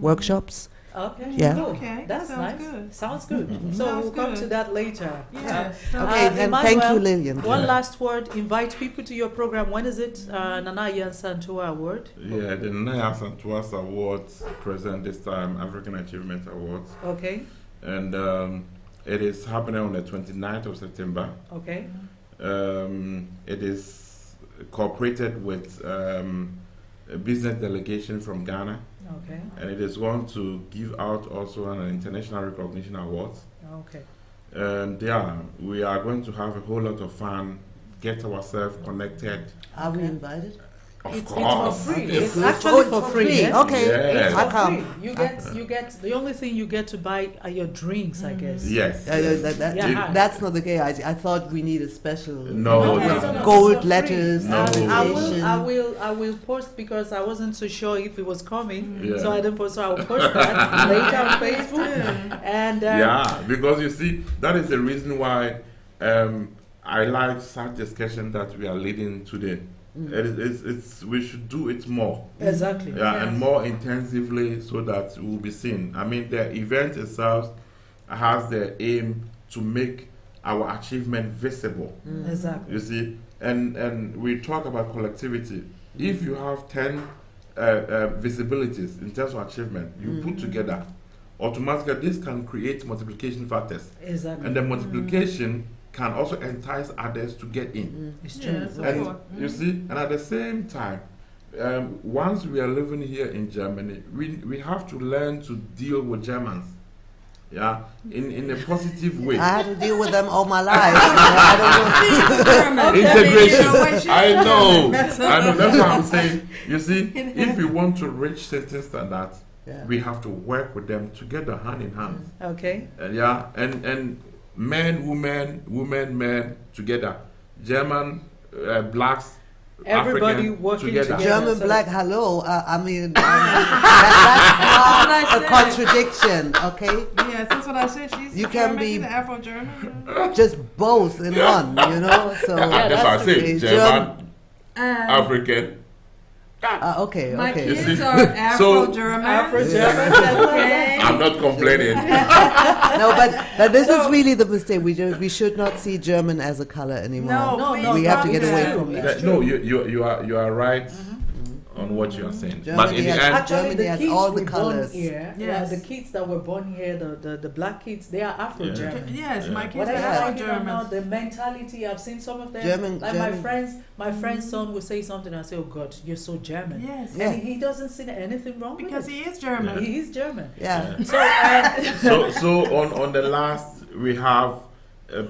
workshops. Okay. Yeah. Cool. Okay, That's sounds nice. good. Sounds good. So Sounds we'll come good. to that later. Yes. Okay, and thank you, Emmanuel, Lillian. One last word. Invite people to your program. When is it? Nana Yan Santua Award. Yeah, the Naya Santuas Awards present this time African Achievement Awards, Okay. and it is happening on the 29th of September. Okay. It is cooperated with a business delegation from Ghana, Okay. and it is going to give out also an international recognition award. Okay. And we are going to have a whole lot of fun, get ourselves connected. Are we invited? Of It's course. for free. It's It's free. actually for free. Yeah? Okay, Yes. It's I for come. free. You get the only thing you get to buy are your drinks, I guess. Yes. Yeah. That's not the case. I thought we need a special No, with no, no. gold It's for letters. free. No. invitation. I will post because I wasn't so sure if it was coming, Yeah. so I didn't post. So I will post that later on Facebook. And Yeah, because you see, that is the reason why I like such discussion that we are leading today. We should do it more. exactly. Yeah, and more intensively so that it will be seen. I mean, the event itself has the aim to make our achievement visible. Exactly. You see, and we talk about collectivity. If you have 10 visibilities in terms of achievement, you put together, automatically this can create multiplication factors, Exactly. and the multiplication can also entice others to get in. It's true. Yes. And you see, and at the same time, once we are living here in Germany, we have to learn to deal with Germans, yeah, in a positive way. I had to deal with them all my life. I don't know. Integration. I know. That's what I'm saying. You see, if we want to reach certain standards, Yeah. we have to work with them together, hand in hand. Okay. And men, women, men together. German, blacks, Everybody African working together. together. German So- black, hello. That's not a contradiction, okay? Yes, that's what I said. She's You can German, be- she's Afro-German. Just both in one, you know? So That's what I say. it's German, And African, Okay, My okay. You kids see? are Afro-German. Afro-German. Okay. I'm not complaining. No, but this is really the mistake. We should not see German as a color anymore. No, we have to get it's away true. from It's that. true. No, you are right on what you are saying. But in Germany the has- end, Actually, Germany the has kids all the we colours. born here, Yes. the kids that were born here, the black kids, they are Afro-German. Yes, my kids Whatever are I don't know, Afro-German. the mentality, I've seen some of them. German- like German. my friend's son will say something, and I say, "Oh God, you're so German." Yes. Yeah. And he doesn't see anything wrong Because with he it. is German. He is German. Yeah. So, on the last we have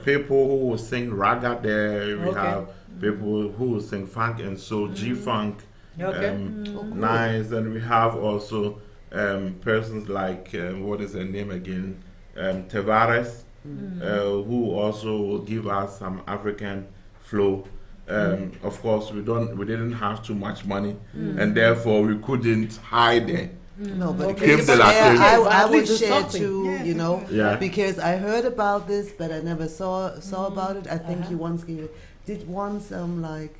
people who will sing raga there. We Okay. have people who will sing funk and soul, G-funk, Okay. nice, and we have also persons like what is her name again, Tavares, who also will give us some African flow. Of course, we didn't have too much money, and therefore we couldn't hide it. No, but Okay. Keep the Latin. I At would least share something. too, Yes. you know, Yeah. because I heard about this, but I never saw about it. I think you once did once like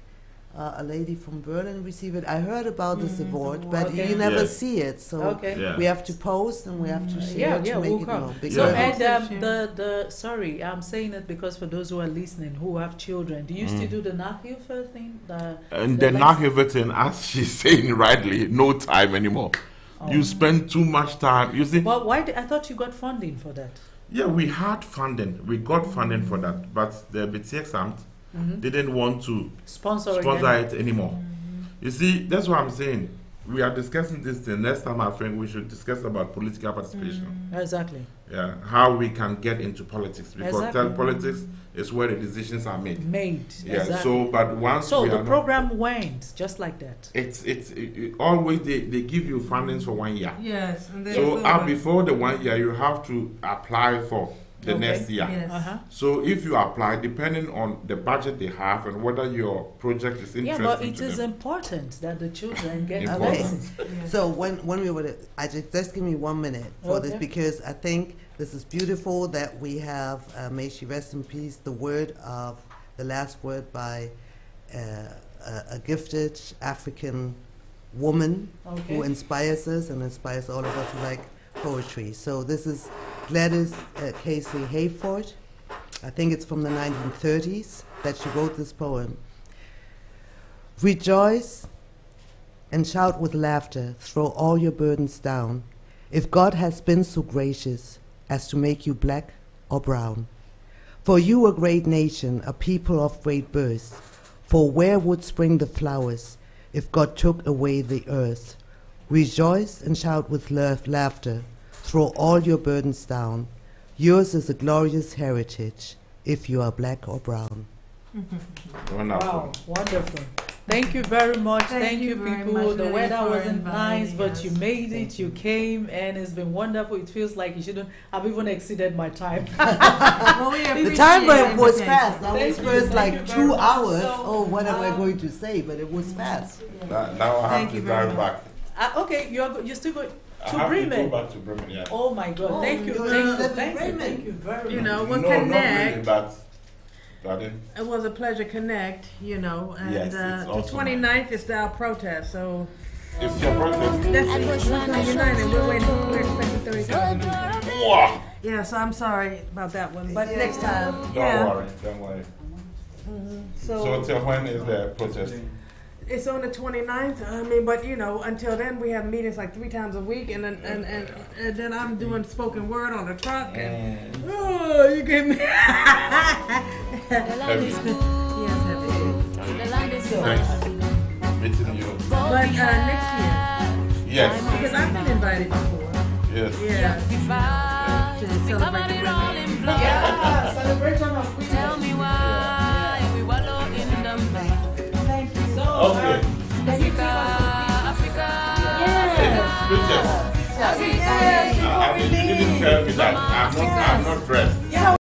a lady from Berlin receive it. I heard about this award, but Okay. you never Yes. see it. So Okay. Yeah. we have to post and we have to share to make we'll it come. known. So, Because Yeah. and sorry, I'm saying it because for those who are listening who have children, do you still do the nachhilfe thing? And the Nachhilfe, as she's saying rightly, no time anymore. You spend too much time. You see, Well, I thought you got funding for that. yeah, we had funding. We got funding for that, but the Bezirksamt didn't want to Sponsor sponsor again. it anymore. You see, that's what I'm saying. We are discussing this thing. Next time, I think we should discuss about political participation. Exactly. Yeah, how we can get into politics, because Exactly. politics is where the decisions are made. Yeah, Yeah. exactly. So, but once So we the are program went just like that. always they give you fundings for 1 year. Yes. And then So before the 1 year, you have to apply for the Okay. next year. Yes. So if you apply, depending on the budget they have and whether your project is Yeah, interesting but it to is them. important that the children get Important. lessons. So when we were, just give me 1 minute for this Okay. because I think this is beautiful that we have, may she rest in peace, the last word by a gifted African woman Okay. who inspires us and inspires all of us who like poetry. So this is Gladys Casey Hayford. I think it's from the 1930s that she wrote this poem. Rejoice and shout with laughter, throw all your burdens down. If God has been so gracious as to make you black or brown. For you a great nation, a people of great birth. For where would spring the flowers if God took away the earth? Rejoice and shout with laughter, throw all your burdens down. Yours is a glorious heritage, if you are black or brown. Wonderful. Wow, wonderful. Thank you very much. Thank you, very people. much, The Lily, weather for wasn't nice, inviting but us. you made it. You came, and it's been wonderful. It feels like you shouldn't. I've even exceeded my time. Well, we The appreciate time was invitation. fast. That Thank was you, first thank you like very 2 much. hours. So, Oh, what am I going to say? But it was fast. Now I Thank have you to very drive much. back. Okay, you're still going I to have Bremen. to go back to Bremen, yeah. Oh my God! Oh, Thank you, you're thank you, living in thank you, Bremen. thank you very You much. know, we'll No, not connect. really, but pardon? It was a pleasure connect, you know, and Yes, it's the awesome. 29th is our protest, so If your protest, that's the 29th, and we're expecting 30,000 people. wow. Yeah, so I'm sorry about that one, but next time, Don't yeah. worry, don't worry. So So till when is the protest? it's on the 29th. I mean, but you know, until then we have meetings like 3 times a week, and then I'm doing spoken word on the truck, and oh, you get me. Heavy. Yes, happy. Thanks. Meeting you. But next year, Yes, because I've been invited before. yes. Yeah. To celebrate the women. Yeah, celebration of women. Tell me why we wallow in the mud. Thank you so Okay. much. Can you give us Africa. Protest. Yes. You didn't tell me that. I'm not dressed.